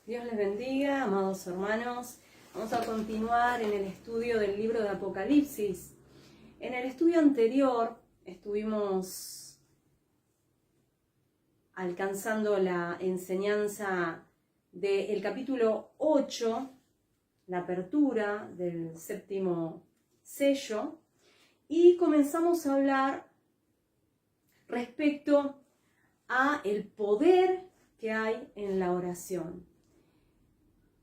Dios les bendiga, amados hermanos. Vamos a continuar en el estudio del libro de Apocalipsis. En el estudio anterior estuvimos alcanzando la enseñanza del capítulo 8, la apertura del séptimo sello, y comenzamos a hablar respecto a el poder que hay en la oración.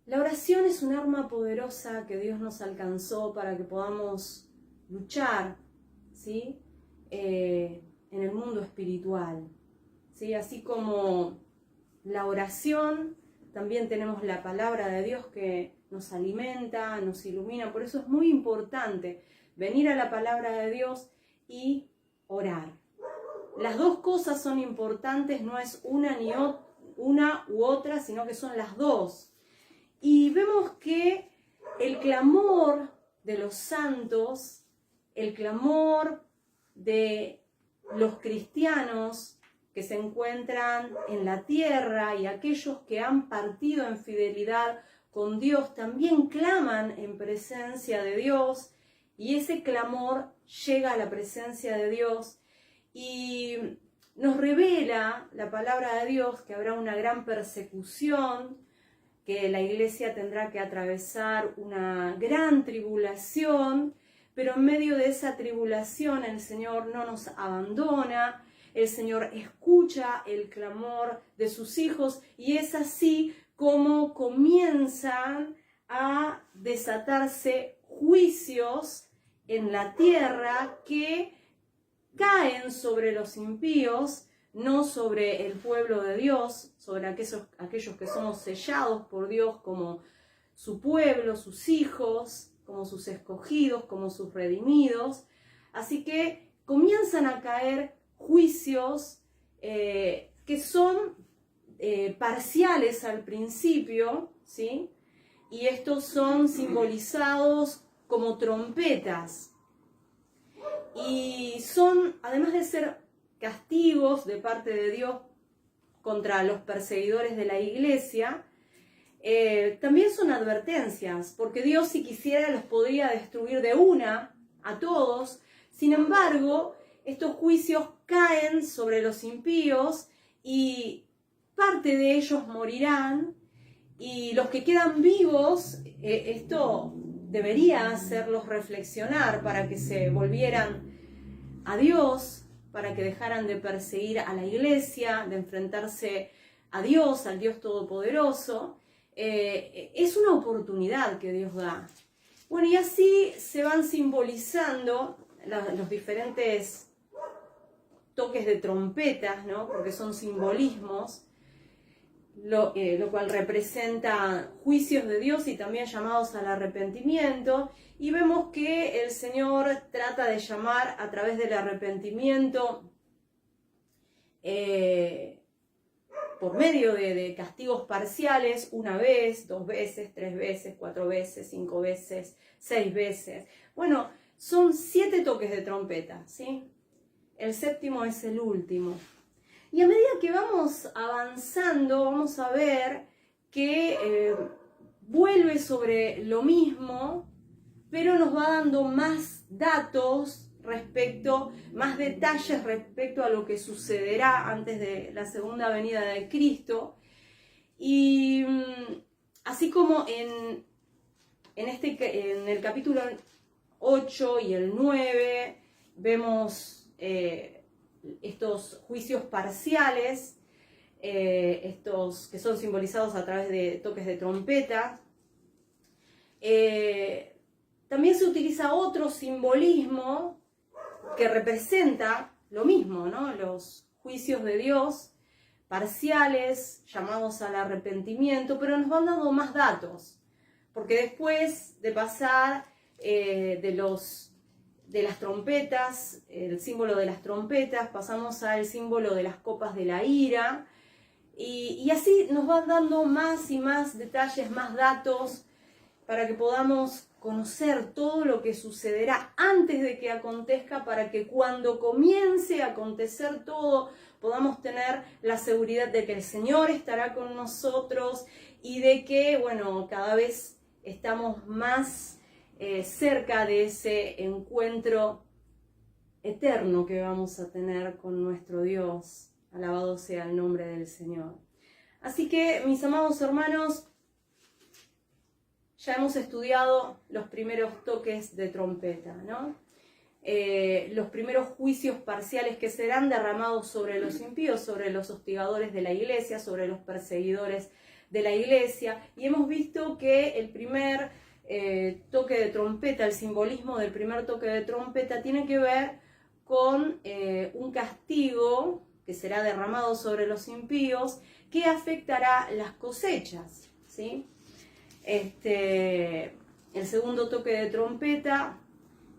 La oración es un arma poderosa que Dios nos alcanzó para que podamos luchar, ¿sí? En el mundo espiritual, ¿sí? Así como la oración, también tenemos la palabra de Dios que nos alimenta, nos ilumina. Por eso es muy importante venir a la palabra de Dios y orar. Las dos cosas son importantes, no es una u otra, sino que son las dos. Y vemos que el clamor de los santos, el clamor de los cristianos que se encuentran en la tierra y aquellos que han partido en fidelidad con Dios, también claman en presencia de Dios, y ese clamor llega a la presencia de Dios y nos revela la palabra de Dios que habrá una gran persecución, que la iglesia tendrá que atravesar una gran tribulación, pero en medio de esa tribulación el Señor no nos abandona, el Señor escucha el clamor de sus hijos, y es así como comienzan a desatarse juicios en la tierra que caen sobre los impíos, no sobre el pueblo de Dios, sobre aquellos que somos sellados por Dios como su pueblo, sus hijos, como sus escogidos, como sus redimidos. Así que comienzan a caer juicios que son parciales al principio, ¿sí? Y estos son simbolizados como trompetas. Y son, además de ser castigos de parte de Dios contra los perseguidores de la iglesia, también son advertencias, porque Dios, si quisiera, los podría destruir de una a todos. Sin embargo, estos juicios caen sobre los impíos y parte de ellos morirán, y los que quedan vivos, esto debería hacerlos reflexionar para que se volvieran a Dios, para que dejaran de perseguir a la iglesia, de enfrentarse a Dios, al Dios Todopoderoso. Es una oportunidad que Dios da. Bueno, y así se van simbolizando los diferentes toques de trompetas, ¿no? Porque son simbolismos, lo cual representa juicios de Dios y también llamados al arrepentimiento. Y vemos que el Señor trata de llamar a través del arrepentimiento por medio de castigos parciales, una vez, 2 veces, 3 veces, 4 veces, 5 veces, 6 veces. Bueno, son 7 toques de trompeta, ¿sí? El séptimo es el último. Y a medida que vamos avanzando, vamos a ver que vuelve sobre lo mismo, pero nos va dando más datos más detalles respecto a lo que sucederá antes de la segunda venida de Cristo. Y así como en el capítulo 8 y el 9 vemos estos juicios parciales, estos que son simbolizados a través de toques de trompeta. También se utiliza otro simbolismo que representa lo mismo, ¿no? Los juicios de Dios parciales, llamados al arrepentimiento, pero nos van dando más datos, porque después de pasar de las trompetas, el símbolo de las trompetas, pasamos al símbolo de las copas de la ira, y así nos van dando más y más detalles, más datos, para que podamos conocer todo lo que sucederá antes de que acontezca, para que cuando comience a acontecer todo podamos tener la seguridad de que el Señor estará con nosotros y de que, bueno, cada vez estamos más cerca de ese encuentro eterno que vamos a tener con nuestro Dios. Alabado sea el nombre del Señor. Así que, mis amados hermanos, ya hemos estudiado los primeros toques de trompeta, ¿no? Los primeros juicios parciales que serán derramados sobre los impíos, sobre los hostigadores de la iglesia, sobre los perseguidores de la iglesia. Y hemos visto que el primer toque de trompeta, el simbolismo del primer toque de trompeta, tiene que ver con un castigo que será derramado sobre los impíos, que afectará las cosechas, ¿sí? El segundo toque de trompeta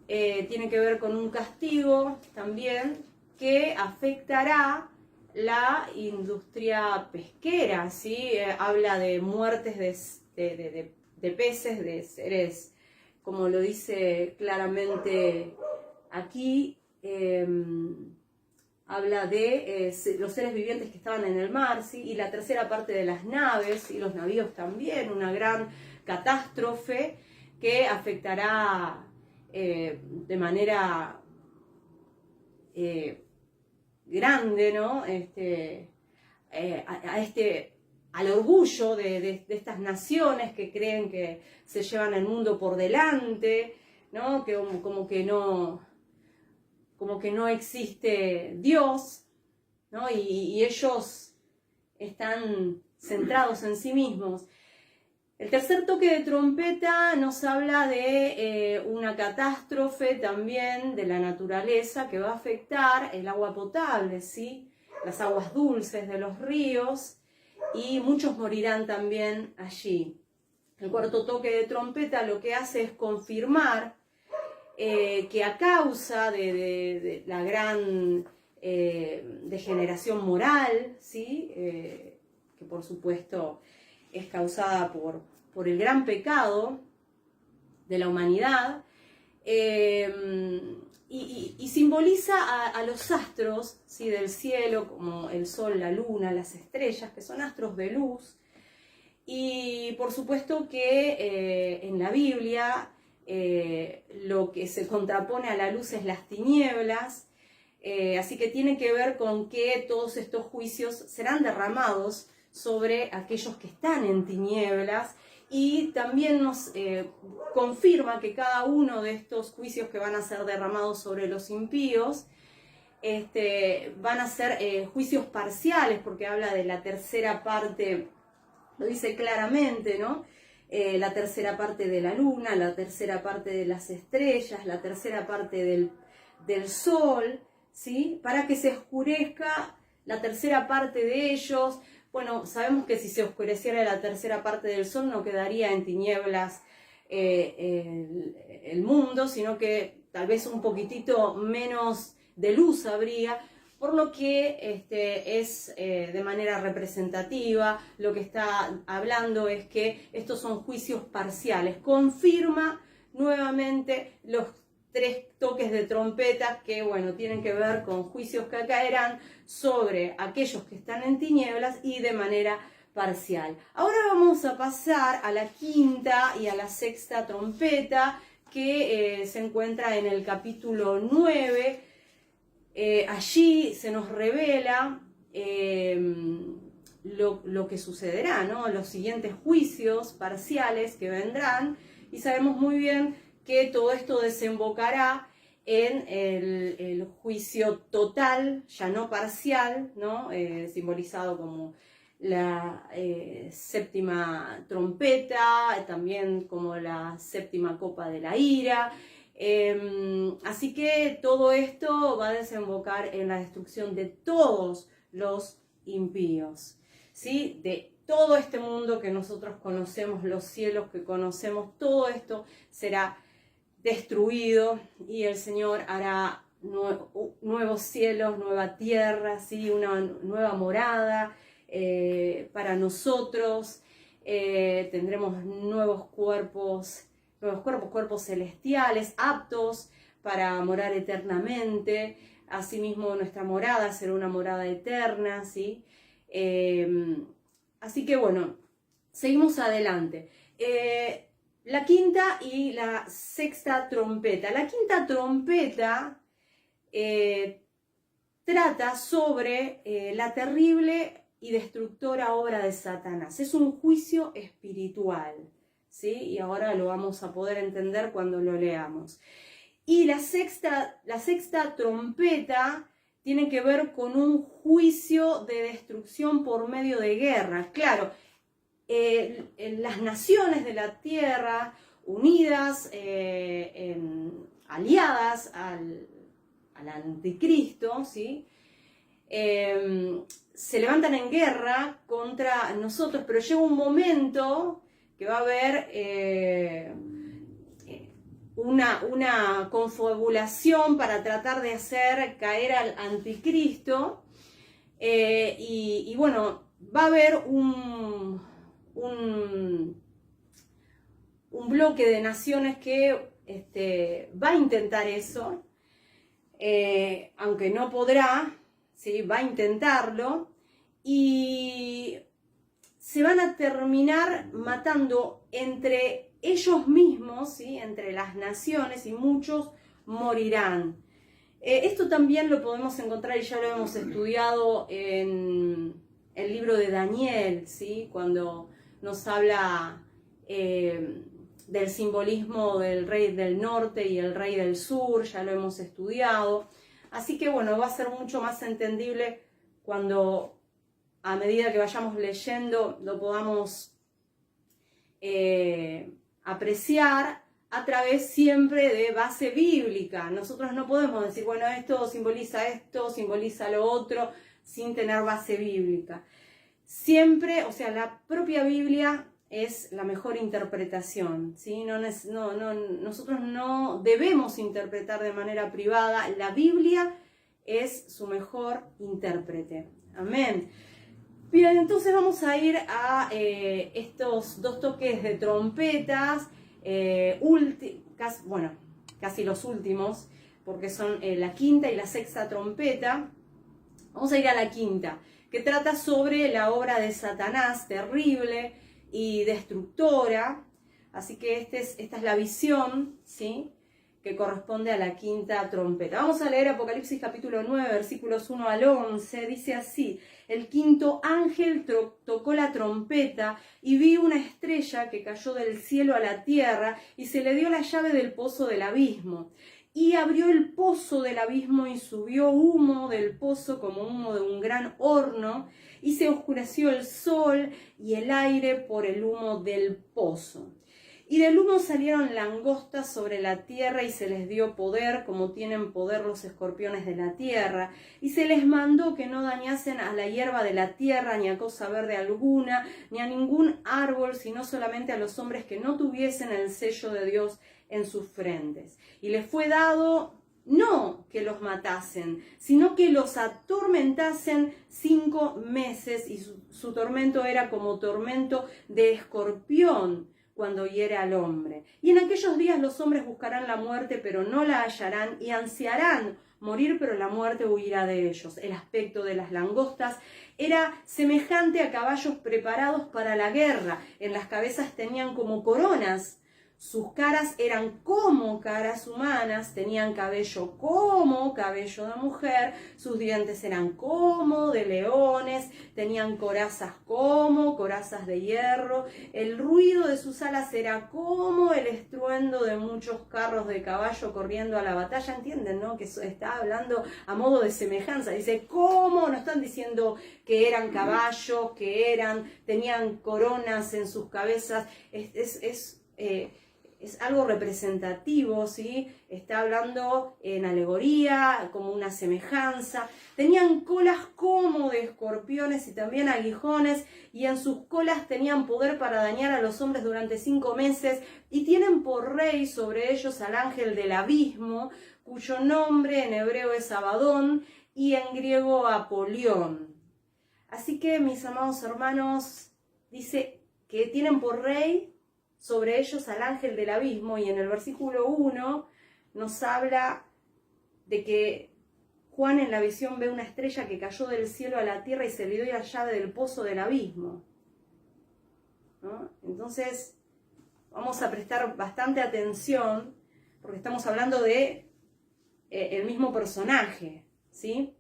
tiene que ver con un castigo también que afectará la industria pesquera, ¿sí? Habla de muertes de peces, de seres, como lo dice claramente aquí, habla de los seres vivientes que estaban en el mar, ¿sí? Y la tercera parte de las naves y los navíos también, una gran catástrofe que afectará de manera grande, ¿no? Al orgullo de estas naciones que creen que se llevan el mundo por delante, ¿no? Que como que no existe Dios, ¿no? Y ellos están centrados en sí mismos. El tercer toque de trompeta nos habla de una catástrofe también de la naturaleza que va a afectar el agua potable, ¿sí? Las aguas dulces de los ríos, y muchos morirán también allí. El cuarto toque de trompeta lo que hace es confirmar que a causa de la gran degeneración moral, ¿sí? Que por supuesto es causada por el gran pecado de la humanidad, y simboliza a los astros, ¿sí? Del cielo, como el sol, la luna, las estrellas, que son astros de luz. Y por supuesto que en la Biblia lo que se contrapone a la luz es las tinieblas, así que tiene que ver con que todos estos juicios serán derramados sobre aquellos que están en tinieblas, y también nos confirma que cada uno de estos juicios que van a ser derramados sobre los impíos van a ser juicios parciales, porque habla de la tercera parte, lo dice claramente, ¿no? La tercera parte de la luna, la tercera parte de las estrellas, la tercera parte del sol, ¿sí? Para que se oscurezca la tercera parte de ellos. Bueno, sabemos que si se oscureciera la tercera parte del sol no quedaría en tinieblas el mundo, sino que tal vez un poquitito menos de luz habría, por lo que es de manera representativa. Lo que está hablando es que estos son juicios parciales. Confirma nuevamente los tres toques de trompeta que, bueno, tienen que ver con juicios que caerán sobre aquellos que están en tinieblas y de manera parcial. Ahora vamos a pasar a la quinta y a la sexta trompeta, que se encuentra en el capítulo 9. Allí se nos revela lo que sucederá, ¿no? Los siguientes juicios parciales que vendrán, y sabemos muy bien que todo esto desembocará en el juicio total, ya no parcial, ¿no? Simbolizado como la séptima trompeta, también como la séptima copa de la ira. Así que todo esto va a desembocar en la destrucción de todos los impíos, ¿sí? De todo este mundo que nosotros conocemos, los cielos que conocemos, todo esto será destruido, y el Señor hará nuevos cielos, nueva tierra, ¿sí? Una nueva morada para nosotros. Tendremos nuevos cuerpos celestiales aptos para morar eternamente. Asimismo, nuestra morada será una morada eterna, ¿sí? Así que bueno, seguimos adelante. La quinta y la sexta trompeta. La quinta trompeta trata sobre la terrible y destructora obra de Satanás. Es un juicio espiritual, ¿sí? Y ahora lo vamos a poder entender cuando lo leamos. Y la sexta trompeta tiene que ver con un juicio de destrucción por medio de guerra. Claro, las naciones de la tierra unidas, aliadas al anticristo, ¿sí? Se levantan en guerra contra nosotros, pero llega un momento que va a haber una confabulación para tratar de hacer caer al anticristo, y bueno, va a haber un bloque de naciones que va a intentar eso, aunque no podrá, ¿sí? Va a intentarlo, y se van a terminar matando entre ellos mismos, ¿sí? Entre las naciones, y muchos morirán. Esto también lo podemos encontrar, y ya lo hemos estudiado en el libro de Daniel, ¿sí? Cuando nos habla del simbolismo del rey del norte y el rey del sur, ya lo hemos estudiado. Así que bueno, va a ser mucho más entendible cuando, a medida que vayamos leyendo, lo podamos apreciar a través siempre de base bíblica. Nosotros no podemos decir, bueno, esto, simboliza lo otro, sin tener base bíblica. Siempre, o sea, la propia Biblia es la mejor interpretación, ¿sí? Nosotros no debemos interpretar de manera privada. La Biblia es su mejor intérprete. Amén. Bien, entonces vamos a ir a estos dos toques de trompetas, casi los últimos, porque son la quinta y la sexta trompeta. Vamos a ir a la quinta, que trata sobre la obra de Satanás, terrible y destructora. Así que esta es la visión, ¿sí?, que corresponde a la quinta trompeta. Vamos a leer Apocalipsis capítulo 9, versículos 1 al 11. Dice así: el quinto ángel tocó la trompeta, y vi una estrella que cayó del cielo a la tierra, y se le dio la llave del pozo del abismo. Y abrió el pozo del abismo, y subió humo del pozo como humo de un gran horno, y se oscureció el sol y el aire por el humo del pozo. Y del humo salieron langostas sobre la tierra, y se les dio poder, como tienen poder los escorpiones de la tierra. Y se les mandó que no dañasen a la hierba de la tierra, ni a cosa verde alguna, ni a ningún árbol, sino solamente a los hombres que no tuviesen el sello de Dios en sus frentes. Y les fue dado no que los matasen, sino que los atormentasen 5 meses, y su tormento era como tormento de escorpión cuando hiere al hombre. Y en aquellos días los hombres buscarán la muerte, pero no la hallarán, y ansiarán morir, pero la muerte huirá de ellos. El aspecto de las langostas era semejante a caballos preparados para la guerra. En las cabezas tenían como coronas. Sus caras eran como caras humanas, tenían cabello como cabello de mujer, sus dientes eran como de leones, tenían corazas como corazas de hierro, el ruido de sus alas era como el estruendo de muchos carros de caballo corriendo a la batalla. ¿Entienden, no? Que está hablando a modo de semejanza. Dice, ¿cómo? No están diciendo que eran caballos, tenían coronas en sus cabezas. Es algo representativo, ¿sí? Está hablando en alegoría, como una semejanza. Tenían colas como de escorpiones y también aguijones, y en sus colas tenían poder para dañar a los hombres durante 5 meses, y tienen por rey sobre ellos al ángel del abismo, cuyo nombre en hebreo es Abadón y en griego Apolión. Así que, mis amados hermanos, dice que tienen por rey sobre ellos al ángel del abismo, y en el versículo 1 nos habla de que Juan en la visión ve una estrella que cayó del cielo a la tierra y se le dio la llave del pozo del abismo, ¿no? Entonces vamos a prestar bastante atención porque estamos hablando de el mismo personaje, ¿sí?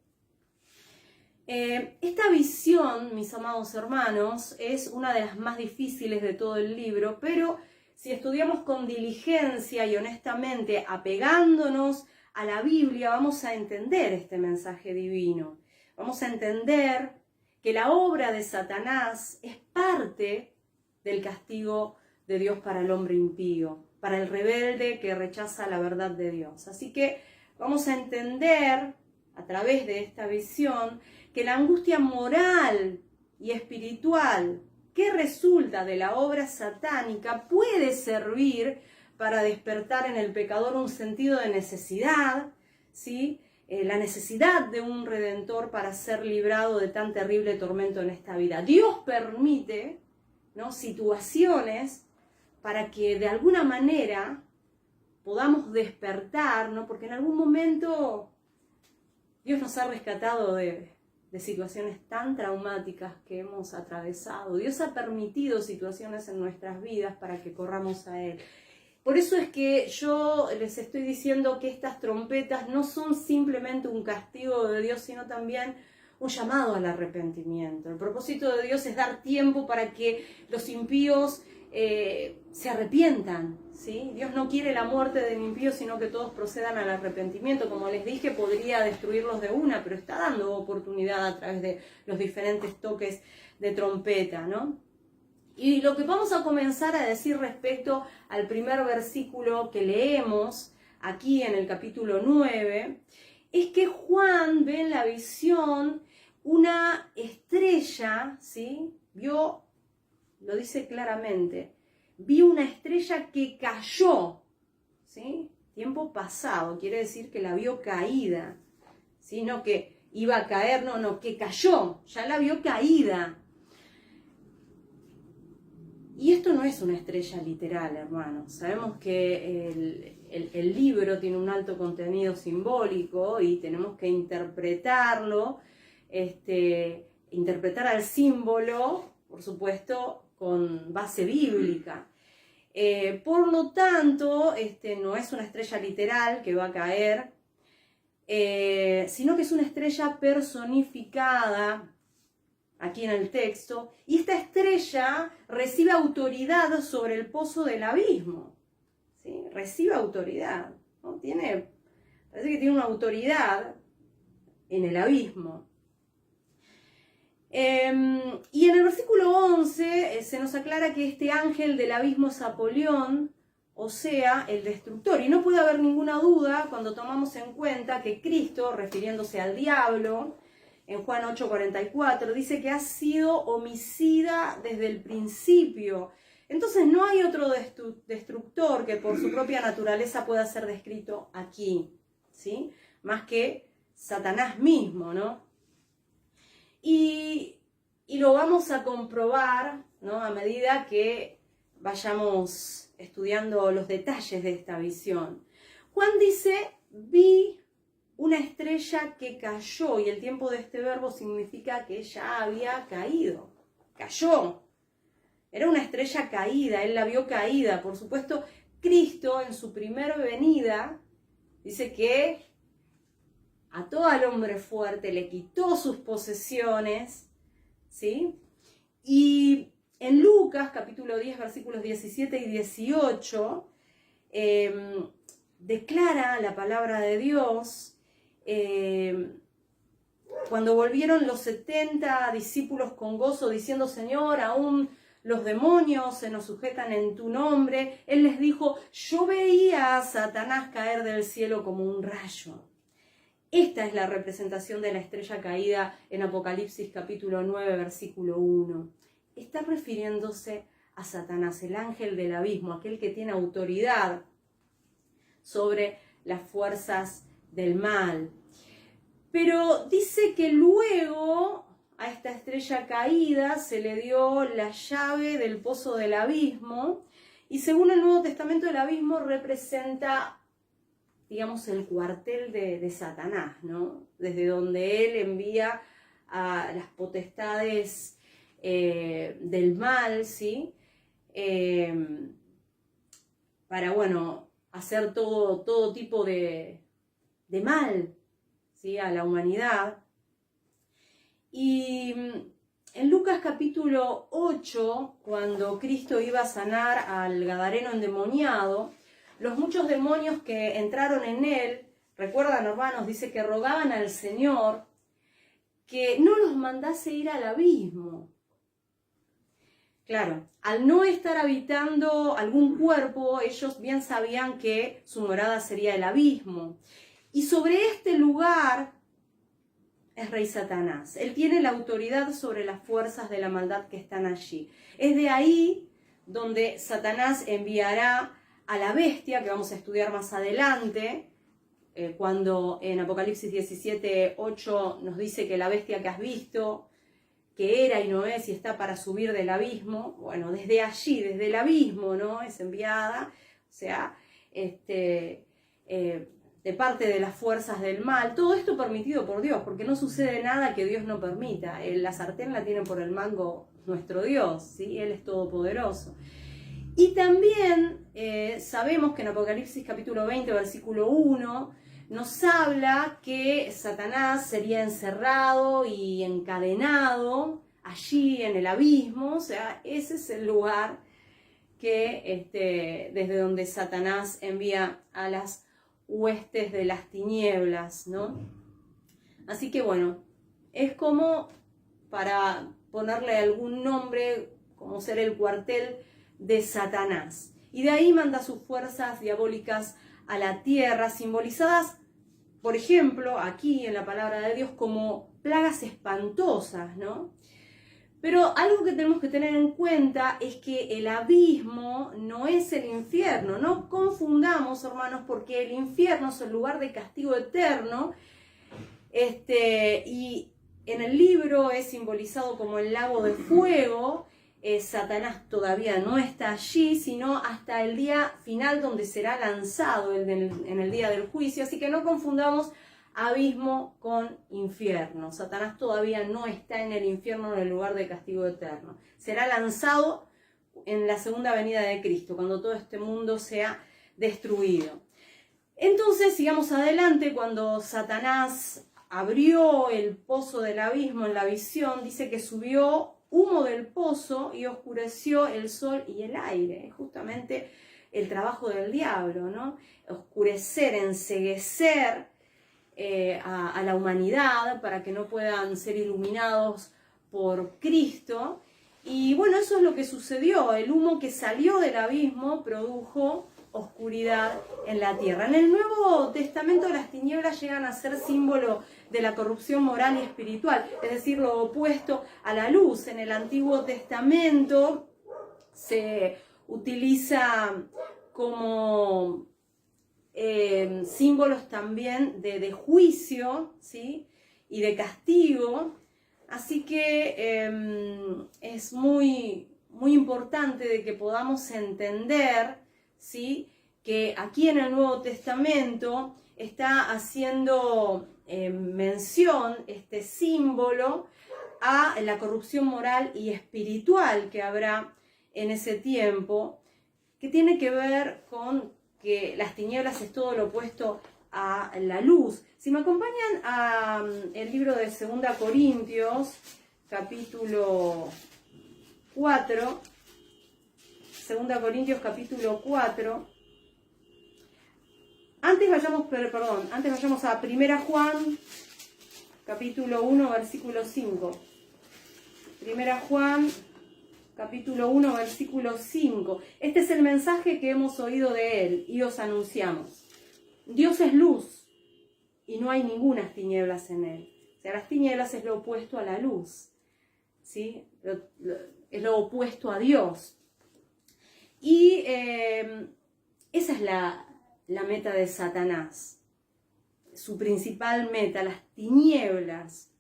Esta visión, mis amados hermanos, es una de las más difíciles de todo el libro, pero si estudiamos con diligencia y honestamente, apegándonos a la Biblia, vamos a entender este mensaje divino. Vamos a entender que la obra de Satanás es parte del castigo de Dios para el hombre impío, para el rebelde que rechaza la verdad de Dios. Así que vamos a entender a través de esta visión que la angustia moral y espiritual que resulta de la obra satánica puede servir para despertar en el pecador un sentido de necesidad, ¿sí? La necesidad de un redentor para ser librado de tan terrible tormento en esta vida. Dios permite, ¿no?, situaciones para que de alguna manera podamos despertar, ¿no? Porque en algún momento Dios nos ha rescatado de situaciones tan traumáticas que hemos atravesado. Dios ha permitido situaciones en nuestras vidas para que corramos a Él. Por eso es que yo les estoy diciendo que estas trompetas no son simplemente un castigo de Dios, sino también un llamado al arrepentimiento. El propósito de Dios es dar tiempo para que los impíos se arrepientan, ¿sí? Dios no quiere la muerte del impío, sino que todos procedan al arrepentimiento. Como les dije, podría destruirlos de una, pero está dando oportunidad a través de los diferentes toques de trompeta, ¿no? Y lo que vamos a comenzar a decir respecto al primer versículo que leemos aquí en el capítulo 9, es que Juan ve en la visión una estrella, ¿sí? Lo dice claramente, vi una estrella que cayó, ¿sí? Tiempo pasado, quiere decir que la vio caída, ¿sí? No que iba a caer, no, que cayó, ya la vio caída. Y esto no es una estrella literal, hermanos. Sabemos que el libro tiene un alto contenido simbólico y tenemos que interpretarlo, interpretar al símbolo, por supuesto, con base bíblica. Por lo tanto, no es una estrella literal que va a caer, sino que es una estrella personificada aquí en el texto, y esta estrella recibe autoridad sobre el pozo del abismo, ¿sí? Recibe autoridad, ¿no? Parece que tiene una autoridad en el abismo. Y en el versículo 11 se nos aclara que este ángel del abismo es Apolión, o sea, el destructor. Y no puede haber ninguna duda cuando tomamos en cuenta que Cristo, refiriéndose al diablo, en Juan 8:44, dice que ha sido homicida desde el principio. Entonces no hay otro destructor que por su propia naturaleza pueda ser descrito aquí, ¿sí? Más que Satanás mismo, ¿no? Y lo vamos a comprobar, ¿no?, a medida que vayamos estudiando los detalles de esta visión. Juan dice, vi una estrella que cayó, y el tiempo de este verbo significa que ya había caído. Cayó. Era una estrella caída, él la vio caída. Por supuesto, Cristo en su primera venida dice que ató al hombre fuerte, le quitó sus posesiones, ¿sí? Y en Lucas, capítulo 10, versículos 17 y 18, declara la palabra de Dios, cuando volvieron los 70 discípulos con gozo, diciendo, Señor, aún los demonios se nos sujetan en tu nombre, Él les dijo, yo veía a Satanás caer del cielo como un rayo. Esta es la representación de la estrella caída en Apocalipsis capítulo 9, versículo 1. Está refiriéndose a Satanás, el ángel del abismo, aquel que tiene autoridad sobre las fuerzas del mal. Pero dice que luego a esta estrella caída se le dio la llave del pozo del abismo, y según el Nuevo Testamento el abismo representa digamos, el cuartel de Satanás, ¿no? Desde donde él envía a las potestades del mal, ¿sí? Para, bueno, hacer todo tipo de mal, ¿sí? A la humanidad. Y en Lucas capítulo 8, cuando Cristo iba a sanar al gadareno endemoniado, los muchos demonios que entraron en él, recuerdan, hermanos, dice que rogaban al Señor que no los mandase ir al abismo. Claro, al no estar habitando algún cuerpo, ellos bien sabían que su morada sería el abismo. Y sobre este lugar es rey Satanás. Él tiene la autoridad sobre las fuerzas de la maldad que están allí. Es de ahí donde Satanás enviará a la bestia, que vamos a estudiar más adelante, cuando en Apocalipsis 17:8 nos dice que la bestia que has visto, que era y no es y está para subir del abismo, bueno, desde allí, desde el abismo, ¿no? Es enviada, o sea, de parte de las fuerzas del mal, todo esto permitido por Dios, porque no sucede nada que Dios no permita. La sartén la tiene por el mango nuestro Dios, ¿sí? Él es todopoderoso. Y también sabemos que en Apocalipsis capítulo 20, versículo 1, nos habla que Satanás sería encerrado y encadenado allí en el abismo, o sea, ese es el lugar que desde donde Satanás envía a las huestes de las tinieblas, ¿no? Así que bueno, es como para ponerle algún nombre, como ser el cuartel de Satanás. Y de ahí manda sus fuerzas diabólicas a la tierra, simbolizadas, por ejemplo, aquí en la palabra de Dios como plagas espantosas, ¿no? Pero algo que tenemos que tener en cuenta es que el abismo no es el infierno. No confundamos, hermanos, porque el infierno es el lugar de castigo eterno. Y en el libro es simbolizado como el lago de fuego. Satanás todavía no está allí, sino hasta el día final donde será lanzado en el día del juicio. Así que no confundamos abismo con infierno. Satanás todavía no está en el infierno, en el lugar de castigo eterno. Será lanzado en la segunda venida de Cristo, cuando todo este mundo sea destruido. Entonces, sigamos adelante. Cuando Satanás abrió el pozo del abismo en la visión, dice que subió humo del pozo y oscureció el sol y el aire. Es justamente el trabajo del diablo, ¿no? Oscurecer, enceguecer a la humanidad para que no puedan ser iluminados por Cristo. Y bueno, eso es lo que sucedió. El humo que salió del abismo produjo oscuridad en la tierra. En el Nuevo Testamento las tinieblas llegan a ser símbolo de la corrupción moral y espiritual, es decir, lo opuesto a la luz. En el Antiguo Testamento se utiliza como símbolos también de juicio, ¿sí? Y de castigo. Así que es muy importante de que podamos entender, ¿sí? Que aquí en el Nuevo Testamento está haciendo mención este símbolo a la corrupción moral y espiritual que habrá en ese tiempo, que tiene que ver con que las tinieblas es todo lo opuesto a la luz. Si me acompañan al libro de 2 Corintios, capítulo 4, 2 Corintios capítulo 4, antes vayamos a 1 Juan, capítulo 1, versículo 5. 1 Juan, capítulo 1, versículo 5. Este es el mensaje que hemos oído de él y os anunciamos. Dios es luz y no hay ninguna tinieblas en él. O sea, las tinieblas es lo opuesto a la luz, ¿sí? Es lo opuesto a Dios. Y esa es la meta de Satanás. Su principal meta, las tinieblas.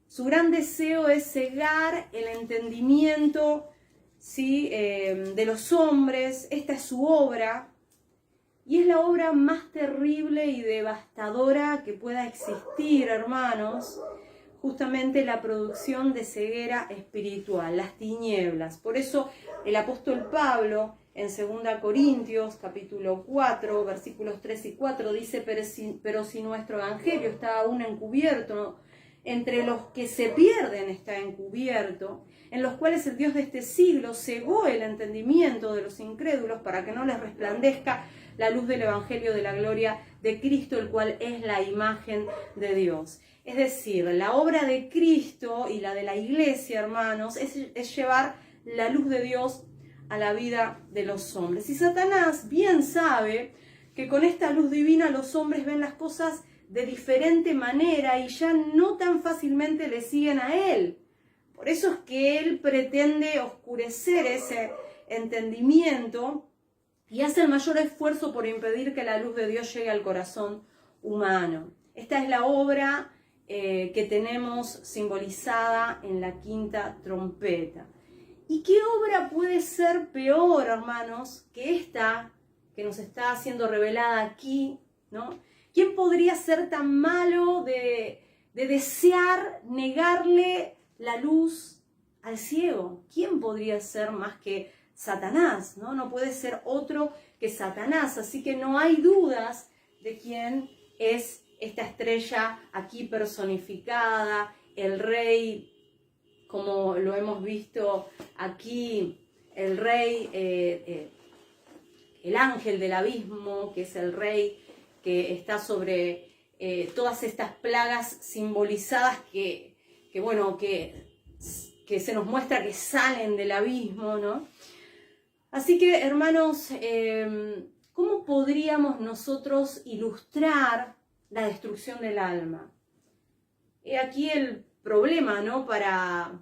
Su gran deseo es cegar el entendimiento, ¿sí? De los hombres. Esta es su obra. Y es la obra más terrible y devastadora que pueda existir, hermanos, justamente la producción de ceguera espiritual, las tinieblas. Por eso el apóstol Pablo en 2 Corintios capítulo 4, versículos 3 y 4 dice, pero si nuestro evangelio está aún encubierto, entre los que se pierden está encubierto, en los cuales el Dios de este siglo cegó el entendimiento de los incrédulos para que no les resplandezca la luz del evangelio de la gloria de Cristo, el cual es la imagen de Dios. Es decir, la obra de Cristo y la de la iglesia, hermanos, es llevar la luz de Dios a la vida de los hombres. Y Satanás bien sabe que con esta luz divina los hombres ven las cosas de diferente manera y ya no tan fácilmente le siguen a él. Por eso es que él pretende oscurecer ese entendimiento y hace el mayor esfuerzo por impedir que la luz de Dios llegue al corazón humano. Esta es la obra que tenemos simbolizada en la quinta trompeta. ¿Y qué obra puede ser peor, hermanos, que esta que nos está siendo revelada aquí, ¿no? ¿Quién podría ser tan malo de desear negarle la luz al ciego? ¿Quién podría ser más que Satanás, ¿no? No puede ser otro que Satanás, así que no hay dudas de quién es esta estrella aquí personificada, el rey, como lo hemos visto aquí, el rey, el ángel del abismo, que es el rey que está sobre todas estas plagas simbolizadas que se nos muestra que salen del abismo, ¿no? Así que, hermanos, ¿cómo podríamos nosotros ilustrar la destrucción del alma? He aquí el problema, ¿no? Para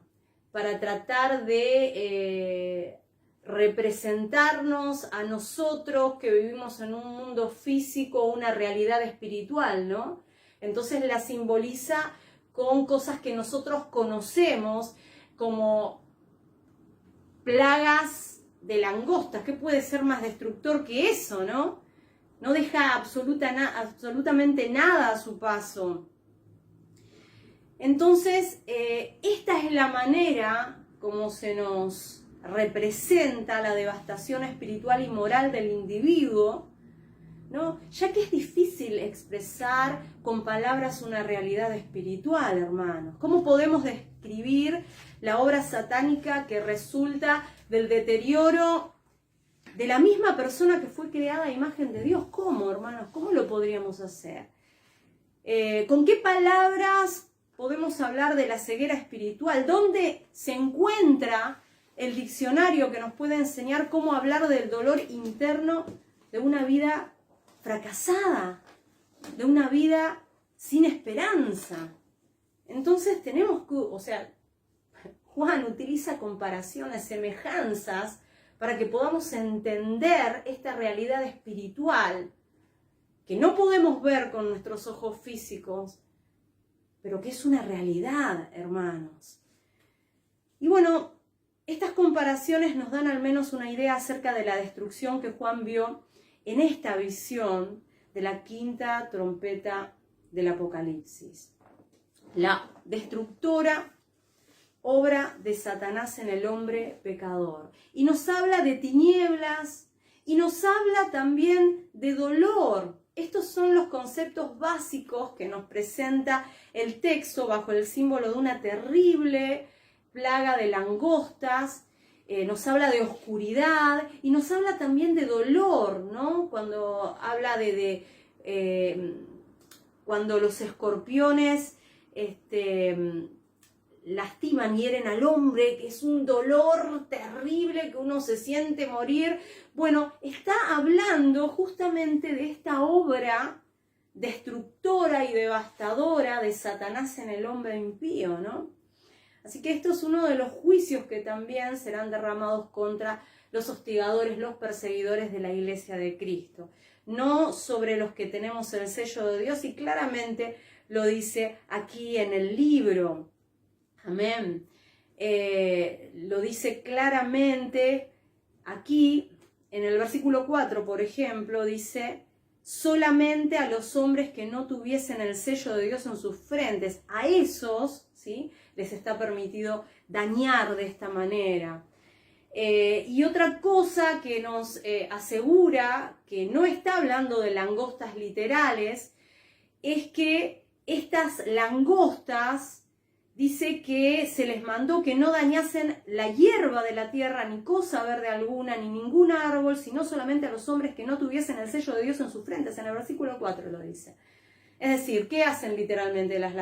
tratar de representarnos a nosotros que vivimos en un mundo físico una realidad espiritual, ¿no? Entonces la simboliza con cosas que nosotros conocemos como plagas de langostas. ¿Qué puede ser más destructor que eso, no? No deja absolutamente nada a su paso. Entonces, esta es la manera como se nos representa la devastación espiritual y moral del individuo, ¿no? Ya que es difícil expresar con palabras una realidad espiritual, hermanos. ¿Cómo podemos describir la obra satánica que resulta del deterioro de la misma persona que fue creada a imagen de Dios? ¿Cómo, hermanos? ¿Cómo lo podríamos hacer? ¿Con qué palabras podemos hablar de la ceguera espiritual? ¿Dónde se encuentra el diccionario que nos puede enseñar cómo hablar del dolor interno de una vida fracasada, de una vida sin esperanza? Entonces tenemos que, Juan utiliza comparaciones, semejanzas, para que podamos entender esta realidad espiritual que no podemos ver con nuestros ojos físicos, pero que es una realidad, hermanos. Y bueno, estas comparaciones nos dan al menos una idea acerca de la destrucción que Juan vio en esta visión de la quinta trompeta del Apocalipsis. La destructora obra de Satanás en el hombre pecador. Y nos habla de tinieblas y nos habla también de dolor. Estos son los conceptos básicos que nos presenta el texto bajo el símbolo de una terrible plaga de langostas. Nos habla de oscuridad y nos habla también de dolor, ¿no? Cuando habla cuando los escorpiones lastiman, hieren al hombre, que es un dolor terrible que uno se siente morir. Bueno, está hablando justamente de esta obra destructora y devastadora de Satanás en el hombre impío, ¿no? Así que esto es uno de los juicios que también serán derramados contra los hostigadores, los perseguidores de la Iglesia de Cristo. No sobre los que tenemos el sello de Dios, y claramente lo dice aquí en el libro. Amén. Lo dice claramente aquí en el versículo 4, por ejemplo, dice: solamente a los hombres que no tuviesen el sello de Dios en sus frentes, a esos, ¿sí?, les está permitido dañar de esta manera. Y otra cosa que nos asegura que no está hablando de langostas literales es que estas langostas, dice que se les mandó que no dañasen la hierba de la tierra, ni cosa verde alguna, ni ningún árbol, sino solamente a los hombres que no tuviesen el sello de Dios en sus frentes. En el versículo 4 lo dice. Es decir, ¿qué hacen literalmente las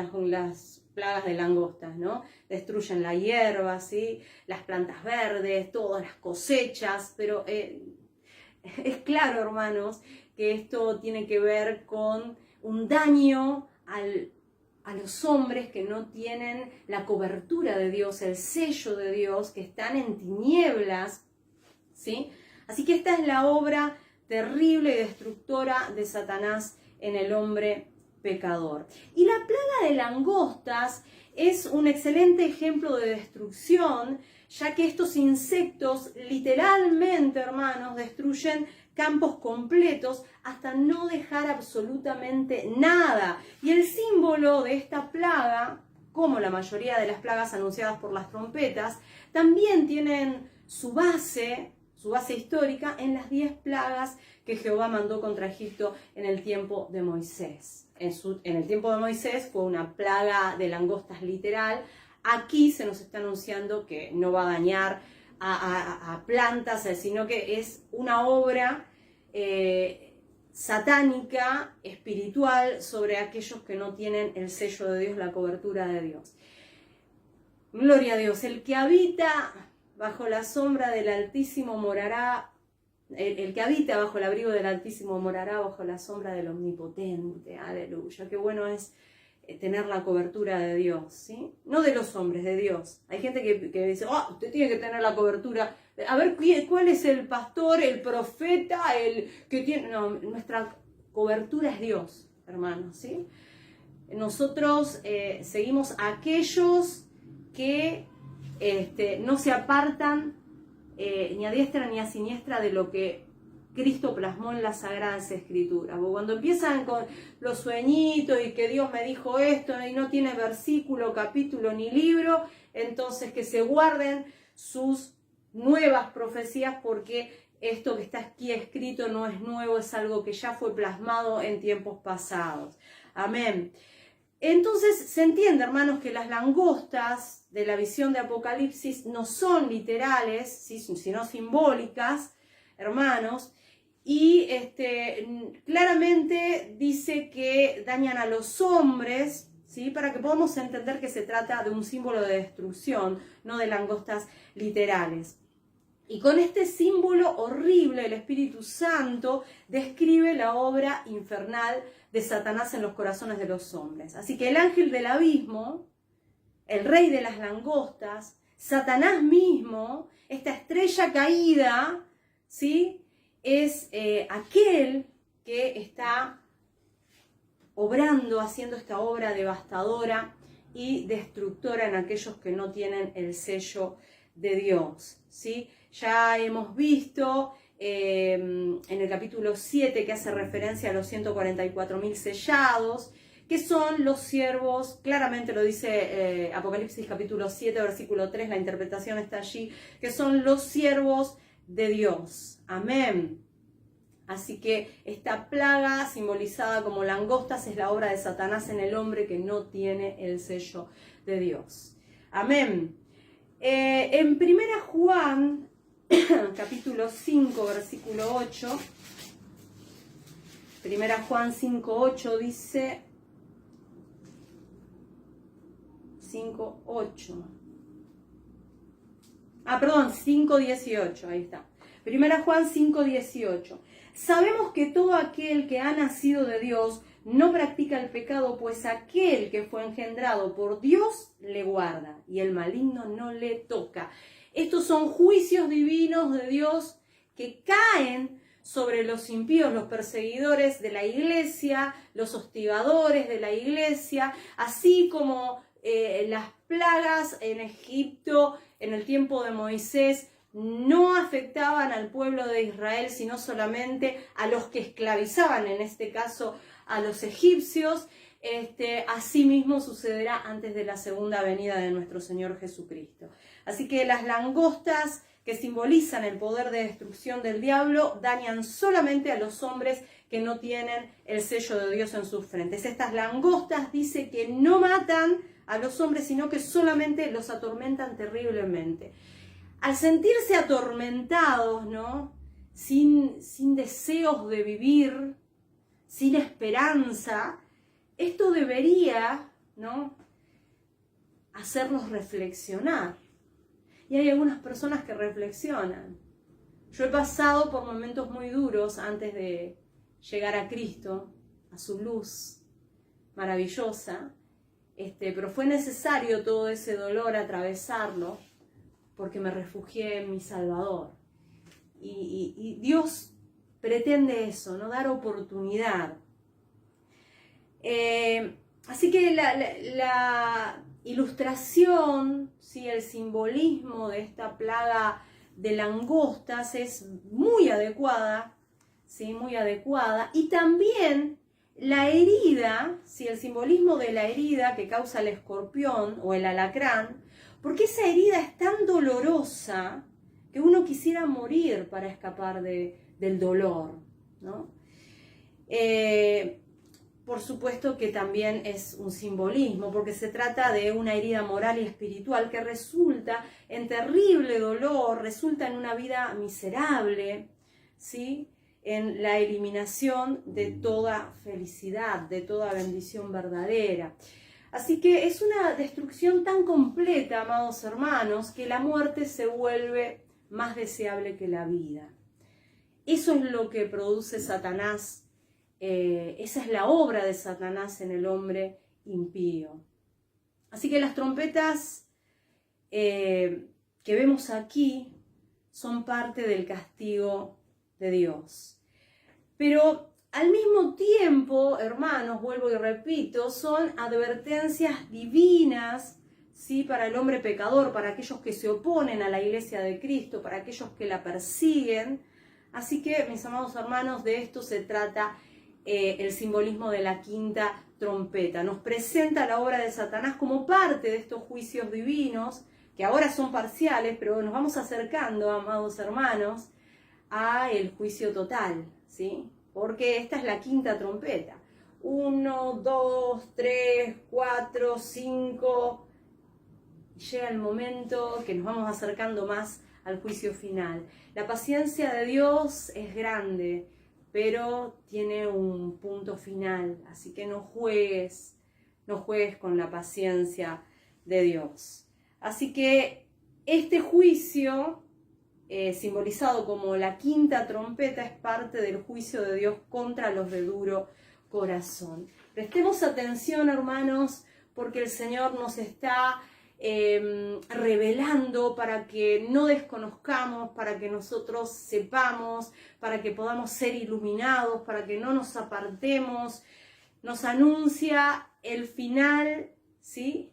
plagas de langostas, ¿no? Destruyen la hierba, ¿sí?, las plantas verdes, todas las cosechas, pero es claro, hermanos, que esto tiene que ver con un daño a los hombres que no tienen la cobertura de Dios, el sello de Dios, que están en tinieblas, ¿sí? Así que esta es la obra terrible y destructora de Satanás en el hombre pecador. Y la plaga de langostas es un excelente ejemplo de destrucción, ya que estos insectos literalmente, hermanos, destruyen campos completos hasta no dejar absolutamente nada. Y el símbolo de esta plaga, como la mayoría de las plagas anunciadas por las trompetas, también tienen su base histórica en las 10 plagas que Jehová mandó contra Egipto en el tiempo de Moisés. En el tiempo de Moisés fue una plaga de langostas literal. Aquí se nos está anunciando que no va a dañar a plantas, sino que es una obra satánica, espiritual, sobre aquellos que no tienen el sello de Dios, la cobertura de Dios. Gloria a Dios. El que habita bajo la sombra del Altísimo morará. El que habita bajo el abrigo del Altísimo morará bajo la sombra del Omnipotente. Aleluya. Qué bueno es tener la cobertura de Dios, ¿sí? No de los hombres, de Dios. Hay gente que dice: oh, usted tiene que tener la cobertura. A ver, ¿cuál es el pastor, el profeta, el que tiene? No, nuestra cobertura es Dios, hermanos, ¿sí? Nosotros seguimos a aquellos que no se apartan ni a diestra ni a siniestra de lo que Cristo plasmó en las Sagradas Escrituras. Porque cuando empiezan con los sueñitos y que Dios me dijo esto y no tiene versículo, capítulo ni libro, entonces que se guarden sus nuevas profecías, porque esto que está aquí escrito no es nuevo, es algo que ya fue plasmado en tiempos pasados. Amén. Entonces se entiende, hermanos, que las langostas de la visión de Apocalipsis no son literales, ¿sí?, sino simbólicas, hermanos, y claramente dice que dañan a los hombres, ¿sí?, para que podamos entender que se trata de un símbolo de destrucción, no de langostas literales. Y con este símbolo horrible, el Espíritu Santo describe la obra infernal de Satanás en los corazones de los hombres. Así que el ángel del abismo, el rey de las langostas, Satanás mismo, esta estrella caída, ¿sí?, es aquel que está obrando, haciendo esta obra devastadora y destructora en aquellos que no tienen el sello de Dios, ¿sí? Ya hemos visto en el capítulo 7 que hace referencia a los 144.000 sellados, que son los siervos, claramente lo dice Apocalipsis capítulo 7, versículo 3, la interpretación está allí, que son los siervos de Dios. Amén. Así que esta plaga, simbolizada como langostas, es la obra de Satanás en el hombre que no tiene el sello de Dios. Amén. En 1 Juan, capítulo 5, versículo 8, 1 Juan 5, 8 dice, 5, 8. Perdón, 5, 18, ahí está. 1 Juan 5, 18. Sabemos que todo aquel que ha nacido de Dios no practica el pecado, pues aquel que fue engendrado por Dios le guarda y el maligno no le toca. Estos son juicios divinos de Dios que caen sobre los impíos, los perseguidores de la iglesia, los hostigadores de la iglesia, así como las plagas en Egipto en el tiempo de Moisés no afectaban al pueblo de Israel, sino solamente a los que esclavizaban, en este caso a los egipcios. Así mismo sucederá antes de la segunda venida de nuestro Señor Jesucristo. Así que las langostas, que simbolizan el poder de destrucción del diablo, dañan solamente a los hombres que no tienen el sello de Dios en sus frentes. Estas langostas dice que no matan a los hombres, sino que solamente los atormentan terriblemente. Al sentirse atormentados, ¿no? Sin deseos de vivir, sin esperanza, esto debería, ¿no?, hacernos reflexionar. Y hay algunas personas que reflexionan. Yo he pasado por momentos muy duros antes de llegar a Cristo, a su luz maravillosa, pero fue necesario todo ese dolor atravesarlo porque me refugié en mi Salvador. Y Dios pretende eso, ¿no?, dar oportunidad. Así que la ilustración, ¿sí?, el simbolismo de esta plaga de langostas es muy adecuada, ¿sí?, muy adecuada. Y también la herida, ¿sí?, el simbolismo de la herida que causa el escorpión o el alacrán, porque esa herida es tan dolorosa que uno quisiera morir para escapar del dolor, ¿no? Por supuesto que también es un simbolismo, porque se trata de una herida moral y espiritual que resulta en terrible dolor, resulta en una vida miserable, ¿sí?, en la eliminación de toda felicidad, de toda bendición verdadera. Así que es una destrucción tan completa, amados hermanos, que la muerte se vuelve más deseable que la vida. Eso es lo que produce Satanás. Esa es la obra de Satanás en el hombre impío. Así que las trompetas que vemos aquí son parte del castigo de Dios. Pero al mismo tiempo, hermanos, vuelvo y repito, son advertencias divinas, ¿sí?, para el hombre pecador, para aquellos que se oponen a la iglesia de Cristo, para aquellos que la persiguen. Así que, mis amados hermanos, de esto se trata el simbolismo de la quinta trompeta. Nos presenta la obra de Satanás como parte de estos juicios divinos, que ahora son parciales, pero nos vamos acercando, amados hermanos, a el juicio total, ¿sí? Porque esta es la quinta trompeta. 1, 2, 3, 4, 5. Llega el momento que nos vamos acercando más al juicio final. La paciencia de Dios es grande, pero tiene un punto final, así que no juegues con la paciencia de Dios. Así que este juicio, simbolizado como la quinta trompeta, es parte del juicio de Dios contra los de duro corazón. Prestemos atención, hermanos, porque el Señor nos está revelando para que no desconozcamos, para que nosotros sepamos, para que podamos ser iluminados, para que no nos apartemos. Nos anuncia el final, ¿sí?,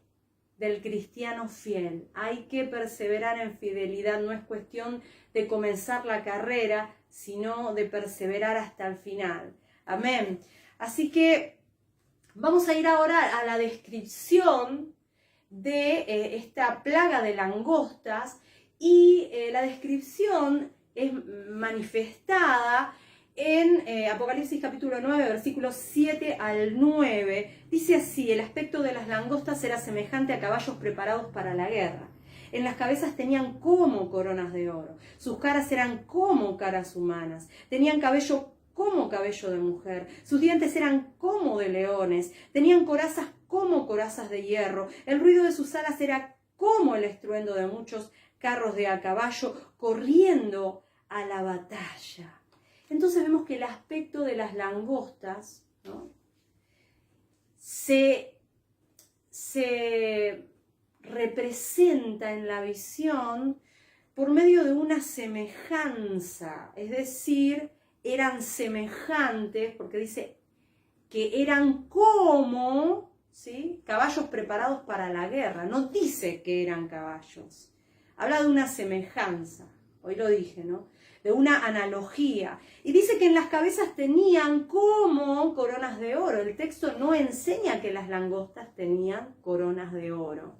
del cristiano fiel. Hay que perseverar en fidelidad, no es cuestión de comenzar la carrera, sino de perseverar hasta el final. Amén. Así que vamos a ir ahora a la descripción de esta plaga de langostas, y la descripción es manifestada en Apocalipsis capítulo 9, versículos 7 al 9. Dice así: el aspecto de las langostas era semejante a caballos preparados para la guerra. En las cabezas tenían como coronas de oro, sus caras eran como caras humanas, tenían cabello como cabello de mujer, sus dientes eran como de leones, tenían corazas como corazas de hierro, el ruido de sus alas era como el estruendo de muchos carros de a caballo corriendo a la batalla. Entonces vemos que el aspecto de las langostas, ¿no?, se representa en la visión por medio de una semejanza, es decir, eran semejantes, porque dice que eran como, ¿sí?, caballos preparados para la guerra. No dice que eran caballos, habla de una semejanza. hoy lo dije, ¿no? De una analogía. Y dice que en las cabezas tenían como coronas de oro. El texto no enseña que las langostas tenían coronas de oro,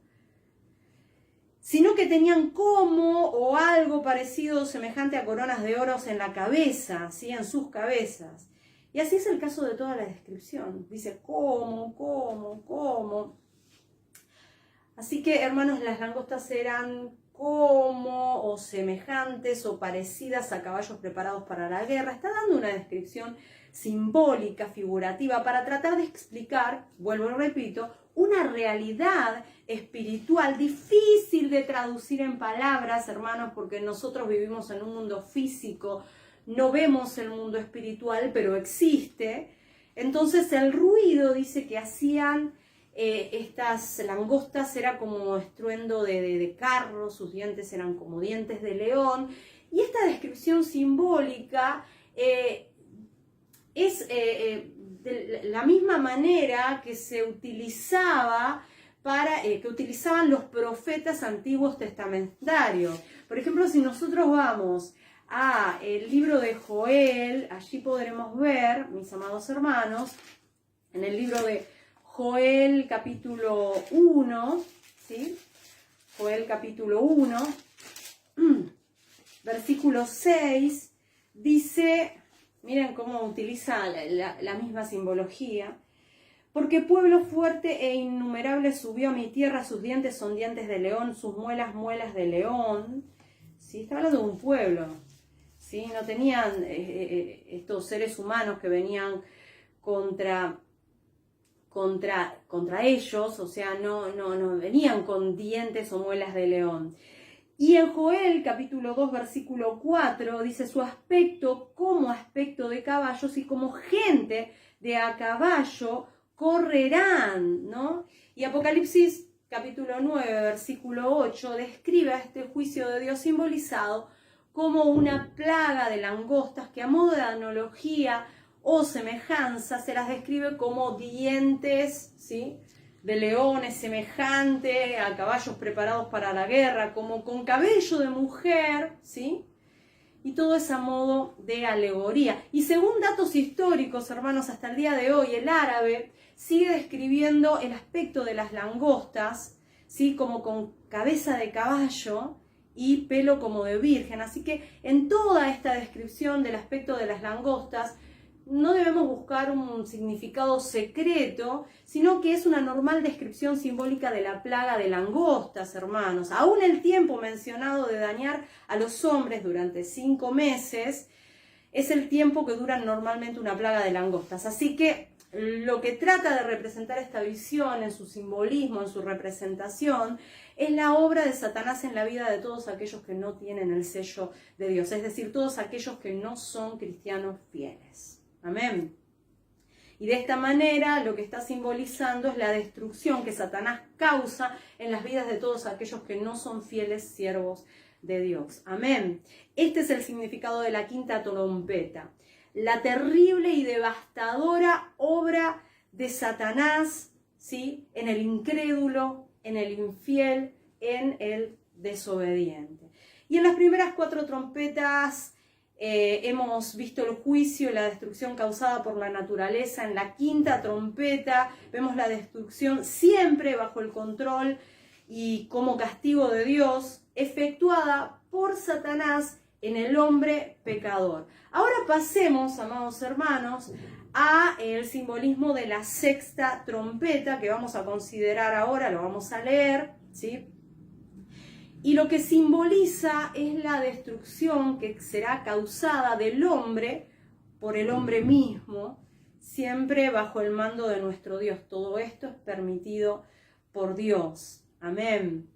sino que tenían como o algo parecido, semejante a coronas de oro en la cabeza, ¿sí? En sus cabezas. Y así es el caso de toda la descripción. Dice cómo. Así que, hermanos, las langostas eran como o semejantes o parecidas a caballos preparados para la guerra. Está dando una descripción simbólica, figurativa, para tratar de explicar, vuelvo y repito, una realidad espiritual difícil de traducir en palabras, hermanos, porque nosotros vivimos en un mundo físico, no vemos el mundo espiritual, pero existe. Entonces el ruido, dice, que hacían estas langostas era como estruendo de carro, sus dientes eran como dientes de león, y esta descripción simbólica es de la misma manera que se utilizaba que utilizaban los profetas antiguos testamentarios. Por ejemplo, si nosotros vamos al libro de Joel, allí podremos ver, mis amados hermanos, en el libro de Joel capítulo 1, ¿sí? Joel capítulo 1, versículo 6, dice, miren cómo utiliza la misma simbología: porque pueblo fuerte e innumerable subió a mi tierra, sus dientes son dientes de león, sus muelas, muelas de león. ¿Sí? Está hablando de un pueblo, ¿sí? No tenían estos seres humanos que venían contra ellos, o sea, no venían con dientes o muelas de león. Y en Joel capítulo 2 versículo 4 dice: su aspecto como aspecto de caballos y como gente de a caballo correrán, ¿no? Y Apocalipsis capítulo 9 versículo 8 describe a este juicio de Dios simbolizado como una plaga de langostas que, a modo de analogía o semejanza, se las describe como dientes, ¿sí?, de leones, semejante a caballos preparados para la guerra, como con cabello de mujer, ¿sí? Y todo es a modo de alegoría. Y según datos históricos, hermanos, hasta el día de hoy, el árabe sigue describiendo el aspecto de las langostas, ¿sí?, como con cabeza de caballo y pelo como de virgen. Así que en toda esta descripción del aspecto de las langostas, no debemos buscar un significado secreto, sino que es una normal descripción simbólica de la plaga de langostas, hermanos. Aún el tiempo mencionado de dañar a los hombres durante 5 meses es el tiempo que dura normalmente una plaga de langostas. Así que lo que trata de representar esta visión en su simbolismo, en su representación, es la obra de Satanás en la vida de todos aquellos que no tienen el sello de Dios, es decir, todos aquellos que no son cristianos fieles. Amén. Y de esta manera lo que está simbolizando es la destrucción que Satanás causa en las vidas de todos aquellos que no son fieles siervos de Dios. Amén. Este es el significado de la quinta trompeta. La terrible y devastadora obra de Satanás, ¿sí?, en el incrédulo, en el infiel, en el desobediente. Y en las primeras 4 trompetas hemos visto el juicio y la destrucción causada por la naturaleza. En la quinta trompeta vemos la destrucción siempre bajo el control y como castigo de Dios, efectuada por Satanás en el hombre pecador. Ahora pasemos, amados hermanos, a el simbolismo de la sexta trompeta, que vamos a considerar ahora, lo vamos a leer, ¿sí? Y lo que simboliza es la destrucción que será causada del hombre por el hombre mismo, siempre bajo el mando de nuestro Dios. Todo esto es permitido por Dios. Amén.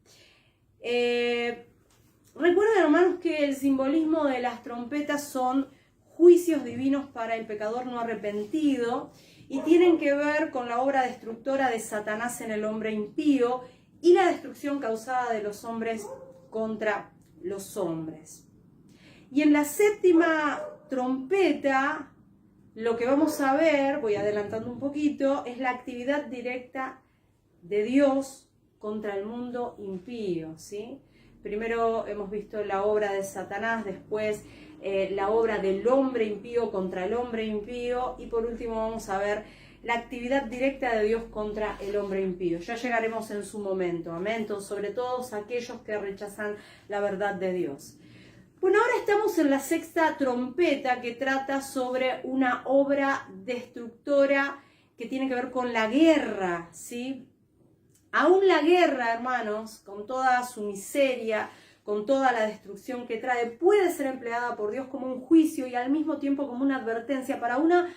Recuerden, hermanos, que el simbolismo de las trompetas son juicios divinos para el pecador no arrepentido y tienen que ver con la obra destructora de Satanás en el hombre impío y la destrucción causada de los hombres contra los hombres. Y en la séptima trompeta, lo que vamos a ver, voy adelantando un poquito, es la actividad directa de Dios contra el mundo impío, ¿sí? Primero hemos visto la obra de Satanás, después la obra del hombre impío contra el hombre impío, y por último vamos a ver la actividad directa de Dios contra el hombre impío. Ya llegaremos en su momento, amén. Entonces, sobre todos aquellos que rechazan la verdad de Dios. Bueno, ahora estamos en la sexta trompeta, que trata sobre una obra destructora que tiene que ver con la guerra, ¿sí? Aún la guerra, hermanos, con toda su miseria, con toda la destrucción que trae, puede ser empleada por Dios como un juicio y al mismo tiempo como una advertencia para una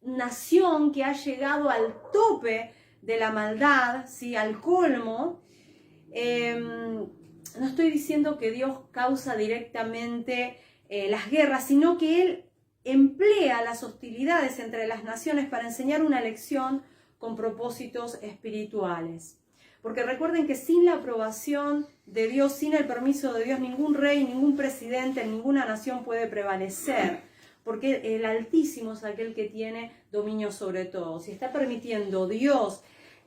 nación que ha llegado al tope de la maldad, ¿sí? Al colmo. No estoy diciendo que Dios causa directamente las guerras, sino que Él emplea las hostilidades entre las naciones para enseñar una lección con propósitos espirituales. Porque recuerden que sin la aprobación de Dios, sin el permiso de Dios, ningún rey, ningún presidente, ninguna nación puede prevalecer. Porque el Altísimo es aquel que tiene dominio sobre todo. Si está permitiendo Dios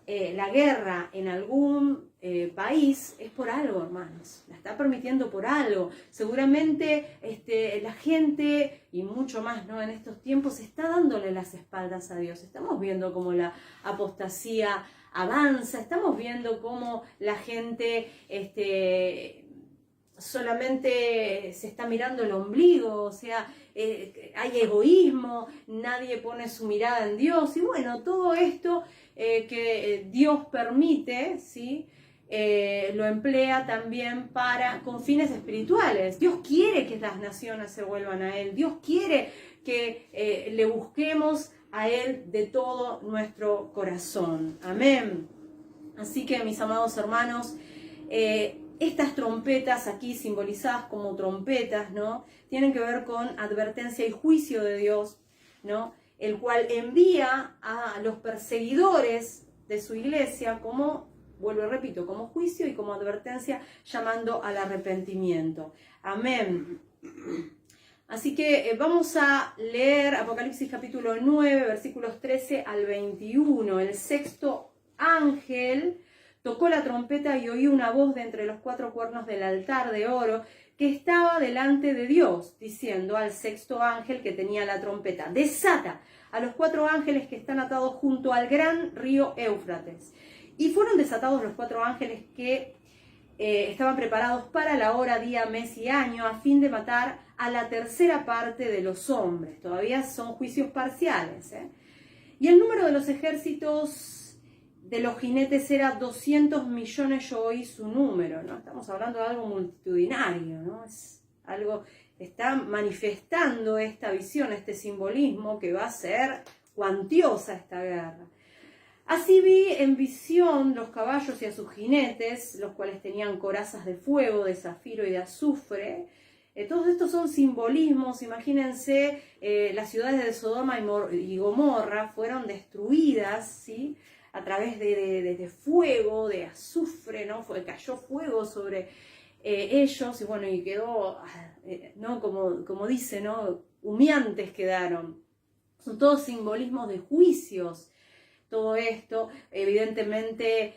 la guerra en algún país, es por algo, hermanos. La está permitiendo por algo. Seguramente la gente, y mucho más, ¿no?, en estos tiempos, está dándole las espaldas a Dios. Estamos viendo cómo la apostasía avanza. Estamos viendo cómo la gente solamente se está mirando el ombligo, o sea, hay egoísmo, nadie pone su mirada en Dios, y bueno, todo esto que Dios permite, ¿sí? Lo emplea también con fines espirituales. Dios quiere que las naciones se vuelvan a Él, Dios quiere que le busquemos a Él de todo nuestro corazón. Amén. Así que, mis amados hermanos, estas trompetas aquí simbolizadas como trompetas, ¿no?, tienen que ver con advertencia y juicio de Dios, ¿no?, el cual envía a los perseguidores de su iglesia como, vuelvo y repito, como juicio y como advertencia, llamando al arrepentimiento. Amén. Así que vamos a leer Apocalipsis capítulo 9, versículos 13 al 21. El sexto ángel tocó la trompeta y oí una voz de entre los cuatro cuernos del altar de oro que estaba delante de Dios, diciendo al sexto ángel que tenía la trompeta: desata a los cuatro ángeles que están atados junto al gran río Éufrates. Y fueron desatados los cuatro ángeles que estaban preparados para la hora, día, mes y año, a fin de matar a la tercera parte de los hombres. Todavía son juicios parciales, ¿eh? Y el número de los ejércitos de los jinetes era 200 millones, yo oí su número, ¿no? Estamos hablando de algo multitudinario, ¿no? Es algo que está manifestando esta visión, este simbolismo, que va a ser cuantiosa esta guerra. Así vi en visión los caballos y a sus jinetes, los cuales tenían corazas de fuego, de zafiro y de azufre. Todos estos son simbolismos. Imagínense, las ciudades de Sodoma y Gomorra fueron destruidas, ¿sí?, a través de fuego, de azufre, ¿no? Cayó fuego sobre ellos, y bueno, y quedó, ¿no?, como dice, ¿no?, humeantes quedaron. Son todos simbolismos de juicios. Todo esto, evidentemente,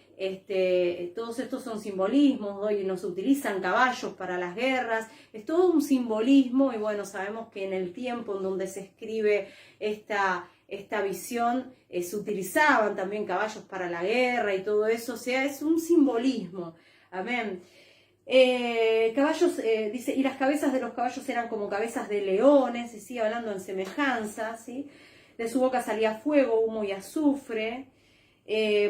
todos estos son simbolismos. Hoy nos utilizan caballos para las guerras, es todo un simbolismo, y bueno, sabemos que en el tiempo en donde se escribe esta visión, se utilizaban también caballos para la guerra y todo eso, o sea, es un simbolismo. Amén. Caballos, dice, y las cabezas de los caballos eran como cabezas de leones, se sigue hablando en semejanza, ¿sí? De su boca salía fuego, humo y azufre.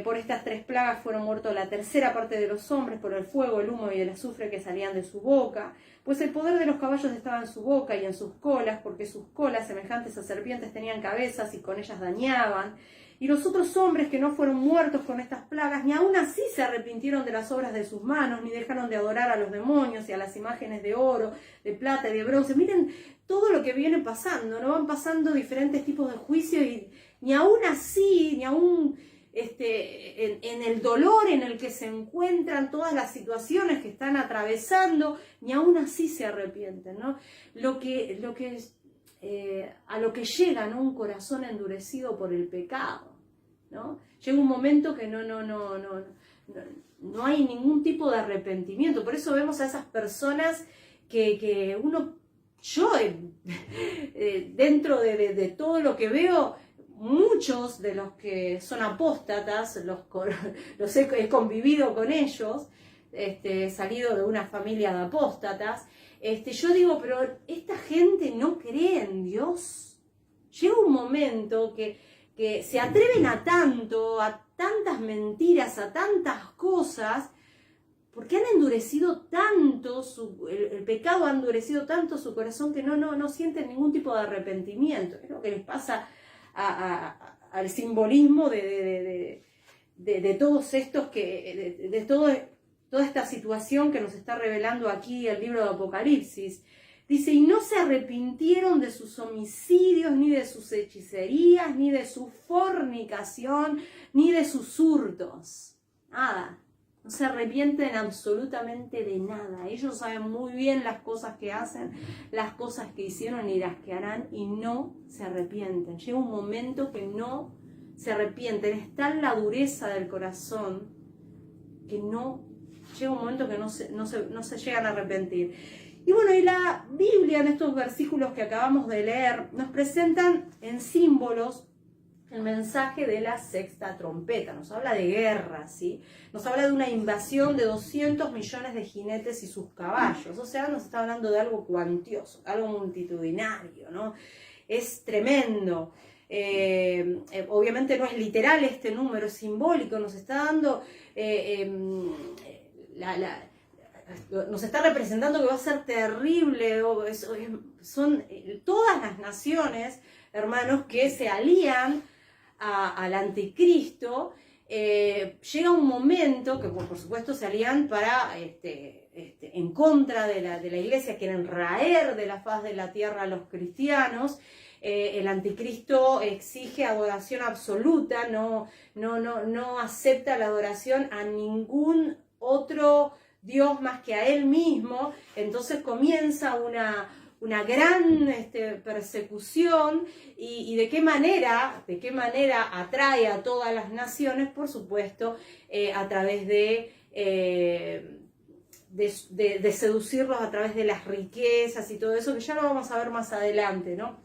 Por estas tres plagas fueron muertos la tercera parte de los hombres, por el fuego, el humo y el azufre que salían de su boca. Pues el poder de los caballos estaba en su boca y en sus colas, porque sus colas, semejantes a serpientes, tenían cabezas y con ellas dañaban. Y los otros hombres que no fueron muertos con estas plagas, ni aún así se arrepintieron de las obras de sus manos, ni dejaron de adorar a los demonios y a las imágenes de oro, de plata y de bronce. Miren todo lo que viene pasando, ¿no? Van pasando diferentes tipos de juicios, y ni aún así, ni aún en el dolor en el que se encuentran, todas las situaciones que están atravesando, ni aún así se arrepienten, ¿no? A lo que llega, ¿no?, un corazón endurecido por el pecado, ¿no? Llega un momento que no hay ningún tipo de arrepentimiento. Por eso vemos a esas personas que yo dentro de todo lo que veo, muchos de los que son apóstatas, he convivido con ellos, he salido de una familia de apóstatas, yo digo, pero esta gente no cree en Dios. Llega un momento que se atreven a tanto, a tantas mentiras, a tantas cosas, porque han endurecido tanto, el pecado ha endurecido tanto su corazón que no sienten ningún tipo de arrepentimiento. Es lo que les pasa al simbolismo de todos estos, toda esta situación que nos está revelando aquí el libro de Apocalipsis. Dice, y no se arrepintieron de sus homicidios, ni de sus hechicerías, ni de su fornicación, ni de sus hurtos. Nada. No se arrepienten absolutamente de nada. Ellos saben muy bien las cosas que hacen, las cosas que hicieron y las que harán, y no se arrepienten. Llega un momento que no se arrepienten. Es tal la dureza del corazón que llega un momento que no se llegan a arrepentir. Y bueno, y la Biblia en estos versículos que acabamos de leer nos presentan en símbolos el mensaje de la sexta trompeta. Nos habla de guerra, ¿sí? Nos habla de una invasión de 200 millones de jinetes y sus caballos. O sea, nos está hablando de algo cuantioso, algo multitudinario, ¿no? Es tremendo. Obviamente no es literal este número, es simbólico. Nos está dando... nos está representando que va a ser terrible. Son todas las naciones, hermanos, que se alían al anticristo. Llega un momento que por supuesto se alían para en contra de la iglesia, quieren raer de la faz de la tierra a los cristianos. El anticristo exige adoración absoluta, no acepta la adoración a ningún otro Dios más que a él mismo. Entonces comienza una gran persecución, y de qué manera atrae a todas las naciones, por supuesto, a través de seducirlos a través de las riquezas y todo eso, que ya lo vamos a ver más adelante, ¿no?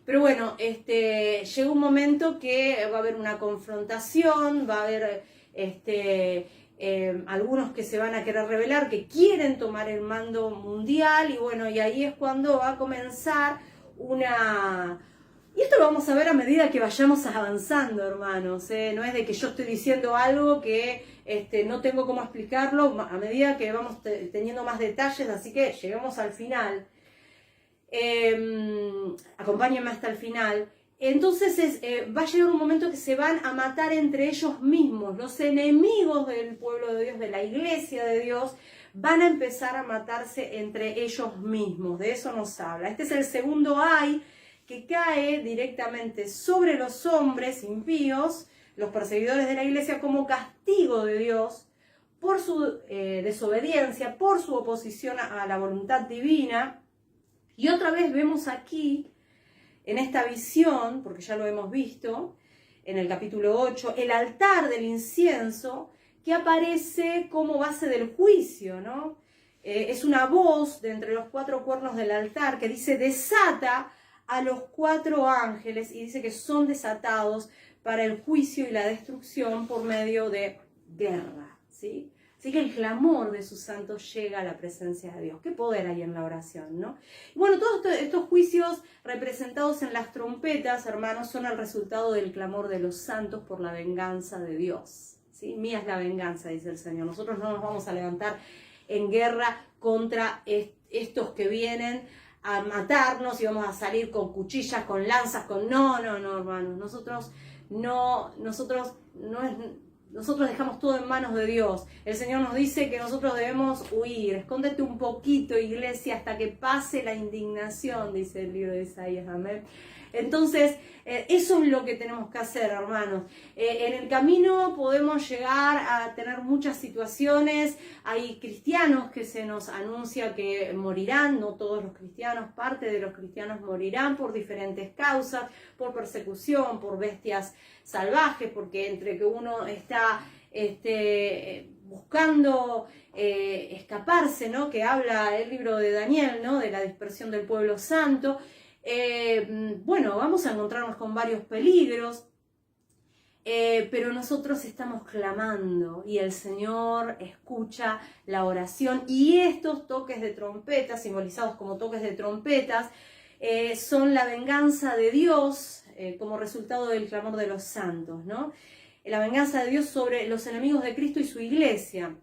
Pero bueno, llega un momento que va a haber una confrontación, va a haber algunos que se van a querer rebelar, que quieren tomar el mando mundial, y bueno, y ahí es cuando va a comenzar y esto lo vamos a ver a medida que vayamos avanzando, hermanos, no es de que yo estoy diciendo algo que no tengo cómo explicarlo, a medida que vamos teniendo más detalles, así que lleguemos al final. Acompáñenme hasta el final. Entonces va a llegar un momento que se van a matar entre ellos mismos. Los enemigos del pueblo de Dios, de la iglesia de Dios, van a empezar a matarse entre ellos mismos. De eso nos habla. Este es el segundo ay que cae directamente sobre los hombres impíos, los perseguidores de la iglesia, como castigo de Dios por su desobediencia, por su oposición a la voluntad divina. Y otra vez vemos aquí, en esta visión, porque ya lo hemos visto, en el capítulo 8, el altar del incienso que aparece como base del juicio, ¿no? Es una voz de entre los 4 cuernos del altar que dice, desata a los 4 ángeles, y dice que son desatados para el juicio y la destrucción por medio de guerra, ¿sí? Así que el clamor de sus santos llega a la presencia de Dios. Qué poder hay en la oración, ¿no? Y bueno, todos estos juicios representados en las trompetas, hermanos, son el resultado del clamor de los santos por la venganza de Dios, ¿sí? Mía es la venganza, dice el Señor. Nosotros no nos vamos a levantar en guerra contra estos que vienen a matarnos y vamos a salir con cuchillas, con lanzas, No, hermanos. Nosotros dejamos todo en manos de Dios. El Señor nos dice que nosotros debemos huir. Escóndete un poquito, iglesia, hasta que pase la indignación, dice el libro de Isaías. Amén. Entonces, eso es lo que tenemos que hacer, hermanos. En el camino podemos llegar a tener muchas situaciones. Hay cristianos que se nos anuncia que morirán. No todos los cristianos, parte de los cristianos morirán por diferentes causas, por persecución, por bestias salvajes, porque entre que uno está buscando escaparse, ¿no? Que habla el libro de Daniel, ¿no? De la dispersión del pueblo santo. Bueno, vamos a encontrarnos con varios peligros, pero nosotros estamos clamando y el Señor escucha la oración, y estos toques de trompeta, simbolizados como toques de trompetas, son la venganza de Dios como resultado del clamor de los santos, ¿no? La venganza de Dios sobre los enemigos de Cristo y su iglesia.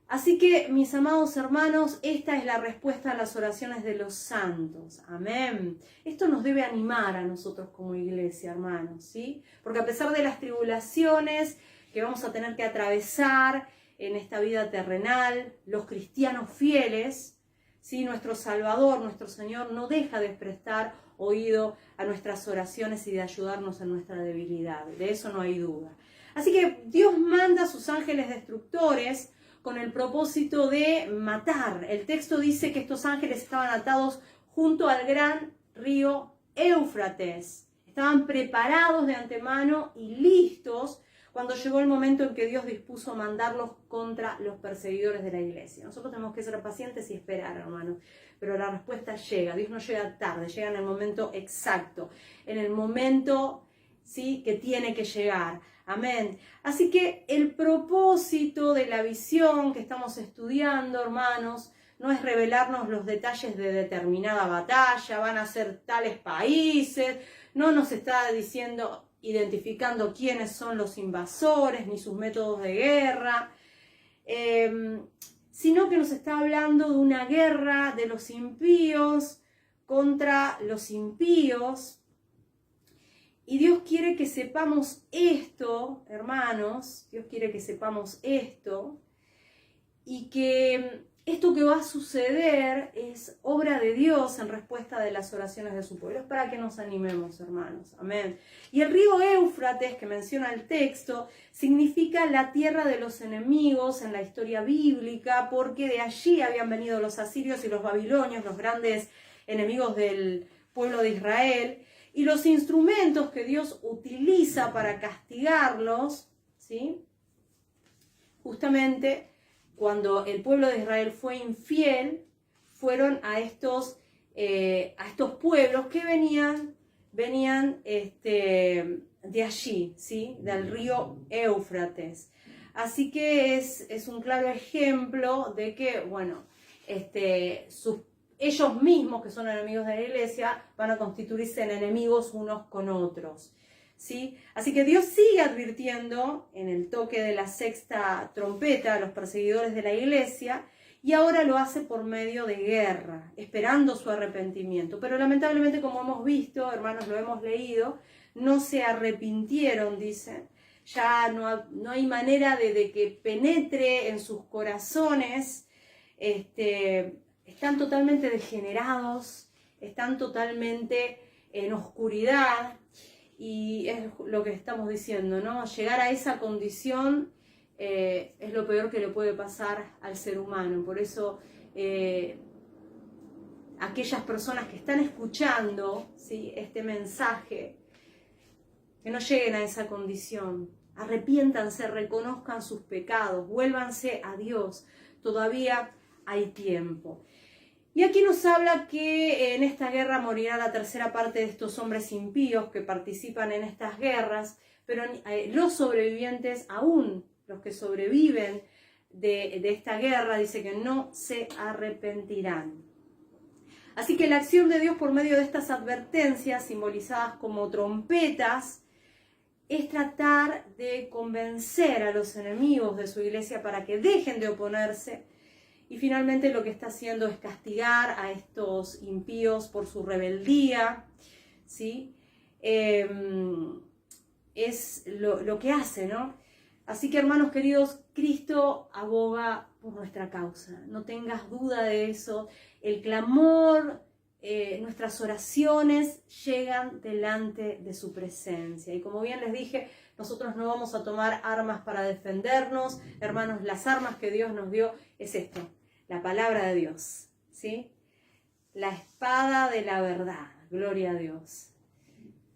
Así que, mis amados hermanos, esta es la respuesta a las oraciones de los santos. Amén. Esto nos debe animar a nosotros como iglesia, hermanos, ¿sí? Porque a pesar de las tribulaciones que vamos a tener que atravesar en esta vida terrenal, los cristianos fieles, ¿sí? Nuestro Salvador, nuestro Señor, no deja de prestar oído a nuestras oraciones y de ayudarnos en nuestra debilidad. De eso no hay duda. Así que Dios manda a sus ángeles destructores con el propósito de matar. El texto dice que estos ángeles estaban atados junto al gran río Éufrates. Estaban preparados de antemano y listos cuando llegó el momento en que Dios dispuso mandarlos contra los perseguidores de la iglesia. Nosotros tenemos que ser pacientes y esperar, hermanos. Pero la respuesta llega. Dios no llega tarde, llega en el momento exacto. En el momento, ¿sí?, que tiene que llegar. Amén. Así que el propósito de la visión que estamos estudiando, hermanos, no es revelarnos los detalles de determinada batalla, van a ser tales países, no nos está diciendo, identificando quiénes son los invasores, ni sus métodos de guerra, sino que nos está hablando de una guerra de los impíos contra los impíos. Y Dios quiere que sepamos esto, hermanos, Dios quiere que sepamos esto, y que esto que va a suceder es obra de Dios en respuesta de las oraciones de su pueblo. Es para que nos animemos, hermanos. Amén. Y el río Éufrates, que menciona el texto, significa la tierra de los enemigos en la historia bíblica, porque de allí habían venido los asirios y los babilonios, los grandes enemigos del pueblo de Israel. Y los instrumentos que Dios utiliza para castigarlos, ¿sí?, justamente cuando el pueblo de Israel fue infiel, fueron a estos pueblos que venían de allí, ¿sí?, del río Éufrates. Así que es un claro ejemplo de que, bueno, ellos mismos, que son enemigos de la iglesia, van a constituirse en enemigos unos con otros, ¿sí? Así que Dios sigue advirtiendo en el toque de la sexta trompeta a los perseguidores de la iglesia, y ahora lo hace por medio de guerra, esperando su arrepentimiento. Pero lamentablemente, como hemos visto, hermanos, lo hemos leído, no se arrepintieron, dicen. Ya no hay manera de que penetre en sus corazones. Están totalmente degenerados, están totalmente en oscuridad, y es lo que estamos diciendo, ¿no? Llegar a esa condición es lo peor que le puede pasar al ser humano. Por eso aquellas personas que están escuchando, ¿sí?, este mensaje, que no lleguen a esa condición. Arrepiéntanse, reconozcan sus pecados, vuélvanse a Dios. Todavía hay tiempo. Y aquí nos habla que en esta guerra morirá la tercera parte de estos hombres impíos que participan en estas guerras, pero los sobrevivientes, aún los que sobreviven de esta guerra, dice que no se arrepentirán. Así que la acción de Dios por medio de estas advertencias, simbolizadas como trompetas, es tratar de convencer a los enemigos de su iglesia para que dejen de oponerse. Y finalmente lo que está haciendo es castigar a estos impíos por su rebeldía, ¿sí? Es lo que hace, ¿no? Así que, hermanos queridos, Cristo aboga por nuestra causa. No tengas duda de eso. El clamor, nuestras oraciones llegan delante de su presencia. Y como bien les dije, nosotros no vamos a tomar armas para defendernos. Hermanos, las armas que Dios nos dio es esto. La palabra de Dios, ¿sí? La espada de la verdad, gloria a Dios,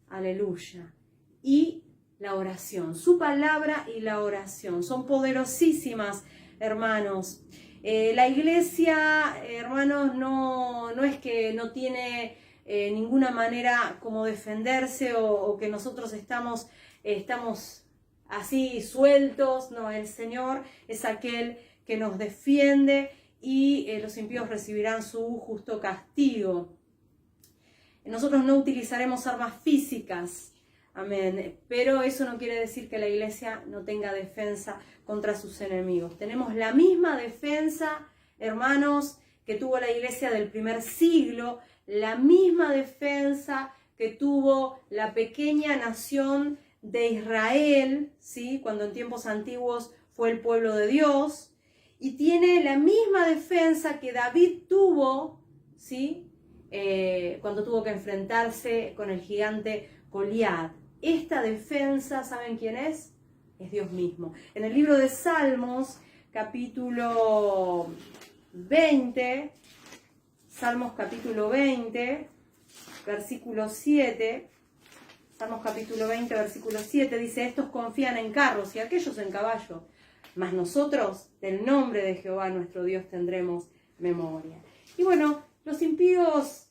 aleluya. Y la oración. Su palabra y la oración son poderosísimas, hermanos. La iglesia, hermanos, no es que no tiene ninguna manera como defenderse o que nosotros estamos así sueltos. No, el Señor es aquel que nos defiende y los impíos recibirán su justo castigo. Nosotros no utilizaremos armas físicas, amén, pero eso no quiere decir que la iglesia no tenga defensa contra sus enemigos. Tenemos la misma defensa, hermanos, que tuvo la iglesia del primer siglo, la misma defensa que tuvo la pequeña nación de Israel, ¿sí? Cuando en tiempos antiguos fue el pueblo de Dios, y tiene la misma defensa que David tuvo, ¿sí? Cuando tuvo que enfrentarse con el gigante Goliat. Esta defensa, ¿saben quién es? Es Dios mismo. En el libro de Salmos, capítulo 20, Salmos capítulo 20, versículo 7, Salmos capítulo 20, versículo 7, dice: estos confían en carros y aquellos en caballos, mas nosotros del nombre de Jehová nuestro Dios tendremos memoria. Y bueno, los impíos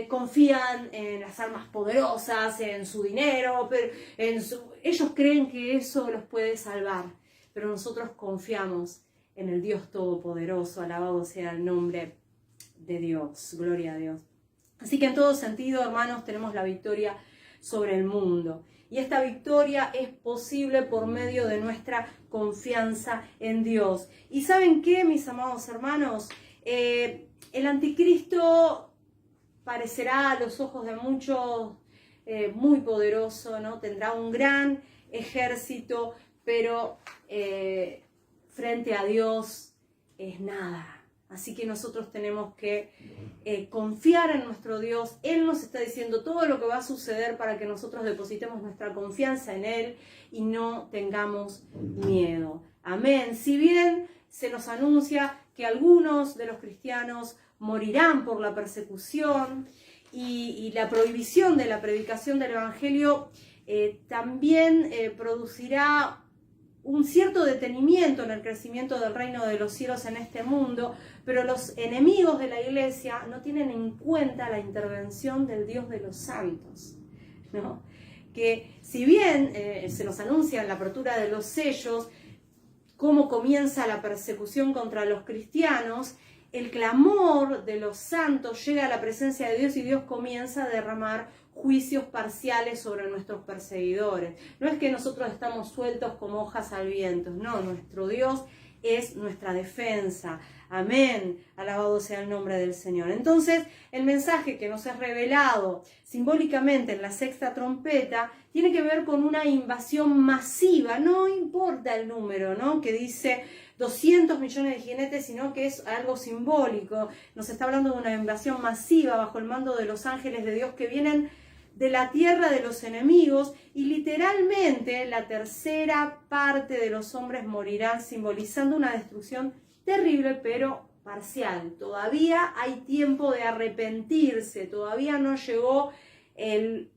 confían en las armas poderosas, en su dinero, pero ellos creen que eso los puede salvar, pero nosotros confiamos en el Dios Todopoderoso. Alabado sea el nombre de Dios, gloria a Dios. Así que en todo sentido, hermanos, tenemos la victoria sobre el mundo. Y esta victoria es posible por medio de nuestra confianza en Dios. ¿Y saben qué, mis amados hermanos? El anticristo parecerá a los ojos de muchos muy poderoso, ¿no? Tendrá un gran ejército, pero frente a Dios es nada. Así que nosotros tenemos que confiar en nuestro Dios. Él nos está diciendo todo lo que va a suceder para que nosotros depositemos nuestra confianza en Él y no tengamos miedo. Amén. Si bien se nos anuncia que algunos de los cristianos morirán por la persecución y la prohibición de la predicación del Evangelio también producirá un cierto detenimiento en el crecimiento del reino de los cielos en este mundo, pero los enemigos de la iglesia no tienen en cuenta la intervención del Dios de los santos, ¿no? Que si bien se nos anuncia en la apertura de los sellos cómo comienza la persecución contra los cristianos, el clamor de los santos llega a la presencia de Dios y Dios comienza a derramar juicios parciales sobre nuestros perseguidores. No es que nosotros estamos sueltos como hojas al viento, no, nuestro Dios es nuestra defensa. Amén, alabado sea el nombre del Señor. Entonces, el mensaje que nos es revelado simbólicamente en la sexta trompeta tiene que ver con una invasión masiva, no importa el número, ¿no? Que dice 200 millones de jinetes, sino que es algo simbólico. Nos está hablando de una invasión masiva bajo el mando de los ángeles de Dios que vienen de la tierra de los enemigos, y literalmente la tercera parte de los hombres morirán, simbolizando una destrucción terrible pero parcial. Todavía hay tiempo de arrepentirse, todavía no llegó el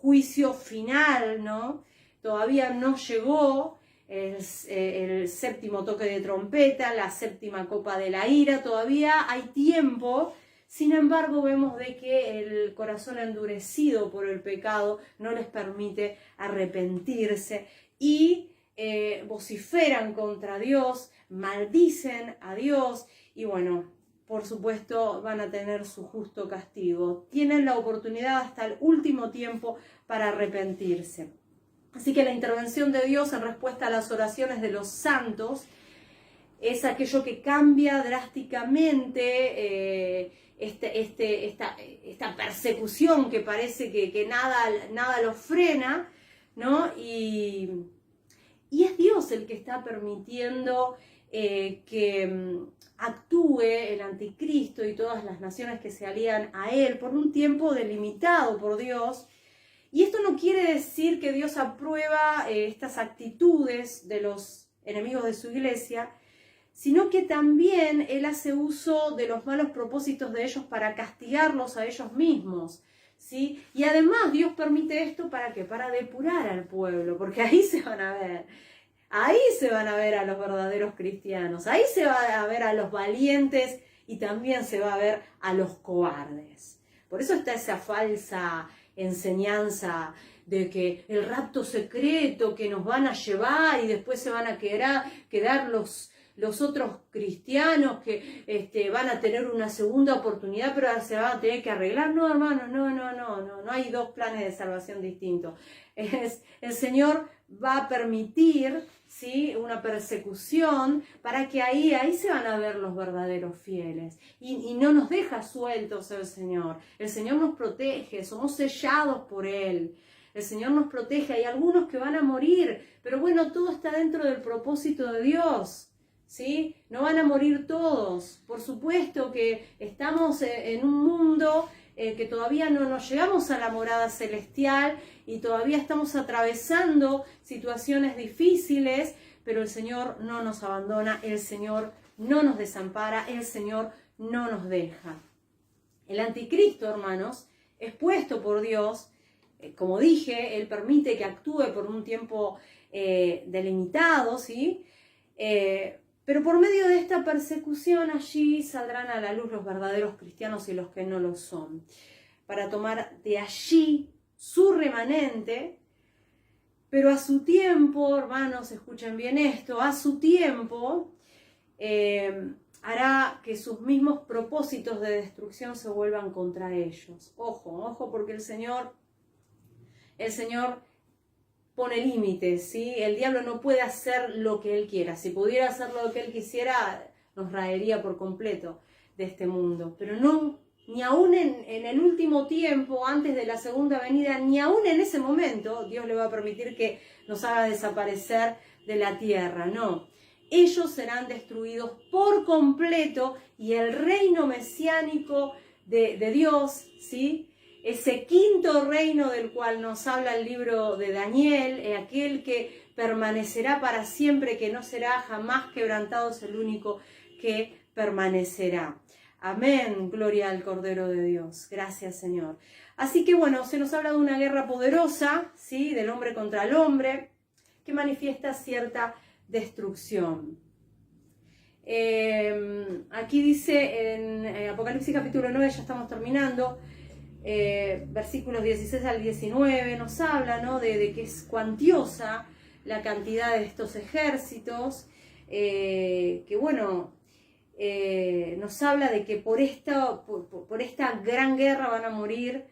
juicio final, ¿no? Todavía no llegó el séptimo toque de trompeta, la séptima copa de la ira, todavía hay tiempo. Sin embargo, vemos de que el corazón endurecido por el pecado no les permite arrepentirse y vociferan contra Dios, maldicen a Dios y bueno, por supuesto van a tener su justo castigo. Tienen la oportunidad hasta el último tiempo para arrepentirse. Así que la intervención de Dios en respuesta a las oraciones de los santos es aquello que cambia drásticamente esta persecución que parece que nada lo frena, ¿no? Y es Dios el que está permitiendo que actúe el anticristo y todas las naciones que se alían a él por un tiempo delimitado por Dios. Y esto no quiere decir que Dios aprueba estas actitudes de los enemigos de su iglesia, sino que también Él hace uso de los malos propósitos de ellos para castigarlos a ellos mismos. ¿sí? Y además Dios permite esto ¿para qué? Para depurar al pueblo, porque ahí se van a ver. Ahí se van a ver a los verdaderos cristianos, ahí se va a ver a los valientes y también se va a ver a los cobardes. Por eso está esa falsa enseñanza de que el rapto secreto que nos van a llevar y después se van a quedar los otros cristianos que van a tener una segunda oportunidad, pero se van a tener que arreglar. No, hermanos, no hay dos planes de salvación distintos. El Señor va a permitir, ¿sí?, una persecución para que ahí se van a ver los verdaderos fieles. Y no nos deja sueltos el Señor. El Señor nos protege, somos sellados por Él. El Señor nos protege. Hay algunos que van a morir, pero bueno, todo está dentro del propósito de Dios, ¿sí? No van a morir todos. Por supuesto que estamos en un mundo que todavía no nos llegamos a la morada celestial y todavía estamos atravesando situaciones difíciles, pero el Señor no nos abandona, el Señor no nos desampara, el Señor no nos deja. El anticristo, hermanos, es puesto por Dios, como dije, Él permite que actúe por un tiempo delimitado, ¿sí? Pero por medio de esta persecución allí saldrán a la luz los verdaderos cristianos y los que no lo son, para tomar de allí su remanente, pero a su tiempo, hermanos, escuchen bien esto, a su tiempo hará que sus mismos propósitos de destrucción se vuelvan contra ellos. Ojo, porque el Señor pone límites, ¿sí? El diablo no puede hacer lo que él quiera. Si pudiera hacer lo que él quisiera, nos raería por completo de este mundo. Pero no, ni aún en el último tiempo, antes de la segunda venida, ni aún en ese momento, Dios le va a permitir que nos haga desaparecer de la tierra. No, ellos serán destruidos por completo y el reino mesiánico de Dios, ¿sí?, ese quinto reino del cual nos habla el libro de Daniel, aquel que permanecerá para siempre, que no será jamás quebrantado, es el único que permanecerá. Amén, gloria al Cordero de Dios. Gracias, Señor. Así que bueno, se nos habla de una guerra poderosa, ¿sí?, del hombre contra el hombre, que manifiesta cierta destrucción. Aquí dice en Apocalipsis capítulo 9, ya estamos terminando, versículos 16 al 19, nos habla, ¿no?, de que es cuantiosa la cantidad de estos ejércitos, que bueno, nos habla de que por esta gran guerra van a morir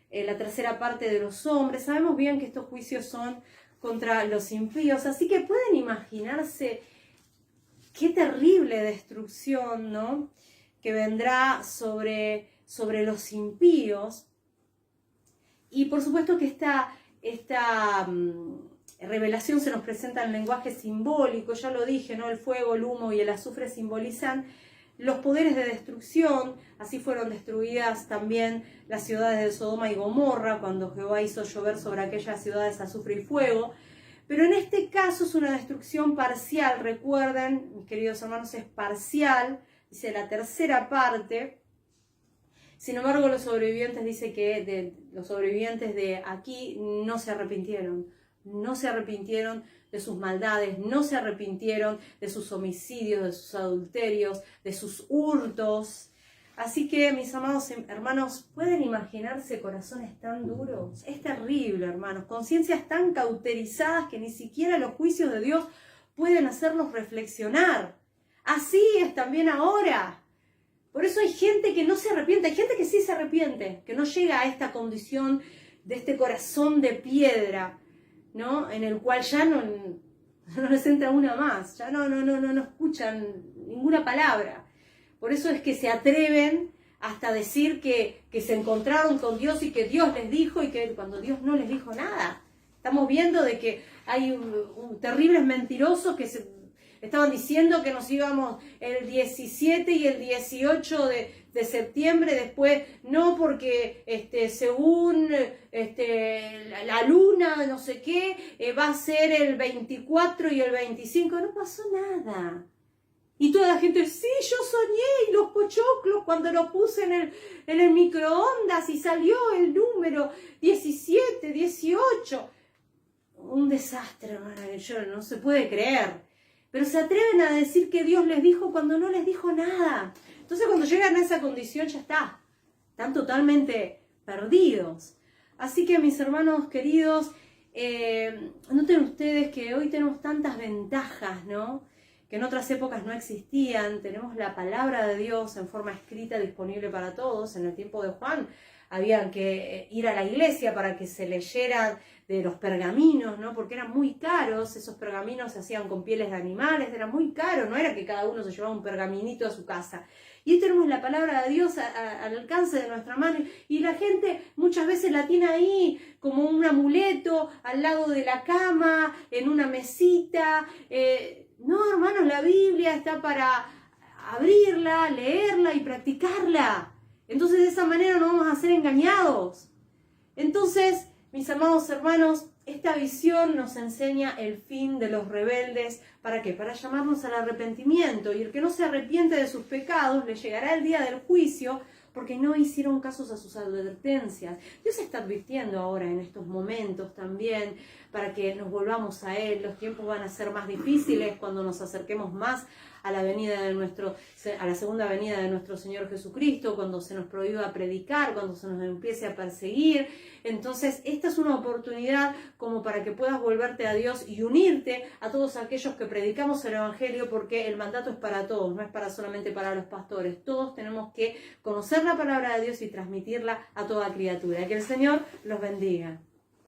la tercera parte de los hombres. Sabemos bien que estos juicios son contra los impíos, así que pueden imaginarse qué terrible destrucción, ¿no?, que vendrá sobre los impíos. Y por supuesto que esta revelación se nos presenta en lenguaje simbólico, ya lo dije, ¿no? El fuego, el humo y el azufre simbolizan los poderes de destrucción. Así fueron destruidas también las ciudades de Sodoma y Gomorra, cuando Jehová hizo llover sobre aquellas ciudades azufre y fuego. Pero en este caso es una destrucción parcial, recuerden, mis queridos hermanos, es parcial, dice la tercera parte. Sin embargo, los sobrevivientes, dice que los sobrevivientes de aquí no se arrepintieron de sus maldades, no se arrepintieron de sus homicidios, de sus adulterios, de sus hurtos. Así que, mis amados hermanos, ¿pueden imaginarse corazones tan duros? Es terrible, hermanos, conciencias tan cauterizadas que ni siquiera los juicios de Dios pueden hacerlos reflexionar. Así es también ahora. Por eso hay gente que no se arrepiente, hay gente que sí se arrepiente, que no llega a esta condición de este corazón de piedra, ¿no?, en el cual ya no les entra una más, ya no escuchan ninguna palabra. Por eso es que se atreven hasta decir que se encontraron con Dios y que Dios les dijo, y que cuando Dios no les dijo nada. Estamos viendo de que hay terribles mentirosos que estaban diciendo que nos íbamos el 17 y el 18 de septiembre, después no, porque según la luna, no sé qué, va a ser el 24 y el 25. No pasó nada. Y toda la gente, sí, yo soñé y los pochoclos cuando los puse en el microondas y salió el número 17, 18. Un desastre, hermana, yo no se puede creer. Pero se atreven a decir que Dios les dijo cuando no les dijo nada. Entonces cuando llegan a esa condición ya está. Están totalmente perdidos. Así que mis hermanos queridos, noten ustedes que hoy tenemos tantas ventajas, ¿no? Que en otras épocas no existían. Tenemos la palabra de Dios en forma escrita disponible para todos. En el tiempo de Juan había que ir a la iglesia para que se leyeran de los pergaminos, ¿no? Porque eran muy caros, esos pergaminos se hacían con pieles de animales, era muy caro, no era que cada uno se llevaba un pergaminito a su casa. Y hoy tenemos la palabra de Dios al alcance de nuestra mano y la gente muchas veces la tiene ahí como un amuleto al lado de la cama, en una mesita. No, hermanos, la Biblia está para abrirla, leerla y practicarla. Entonces de esa manera no vamos a ser engañados. Entonces, mis amados hermanos, esta visión nos enseña el fin de los rebeldes. ¿Para qué? Para llamarnos al arrepentimiento. Y el que no se arrepiente de sus pecados, le llegará el día del juicio porque no hicieron casos a sus advertencias. Dios está advirtiendo ahora en estos momentos también para que nos volvamos a Él. Los tiempos van a ser más difíciles cuando nos acerquemos más a la segunda venida de nuestro Señor Jesucristo, cuando se nos prohíba predicar, cuando se nos empiece a perseguir. Entonces, esta es una oportunidad como para que puedas volverte a Dios y unirte a todos aquellos que predicamos el Evangelio, porque el mandato es para todos, no es solamente para los pastores. Todos tenemos que conocer la palabra de Dios y transmitirla a toda criatura. Que el Señor los bendiga.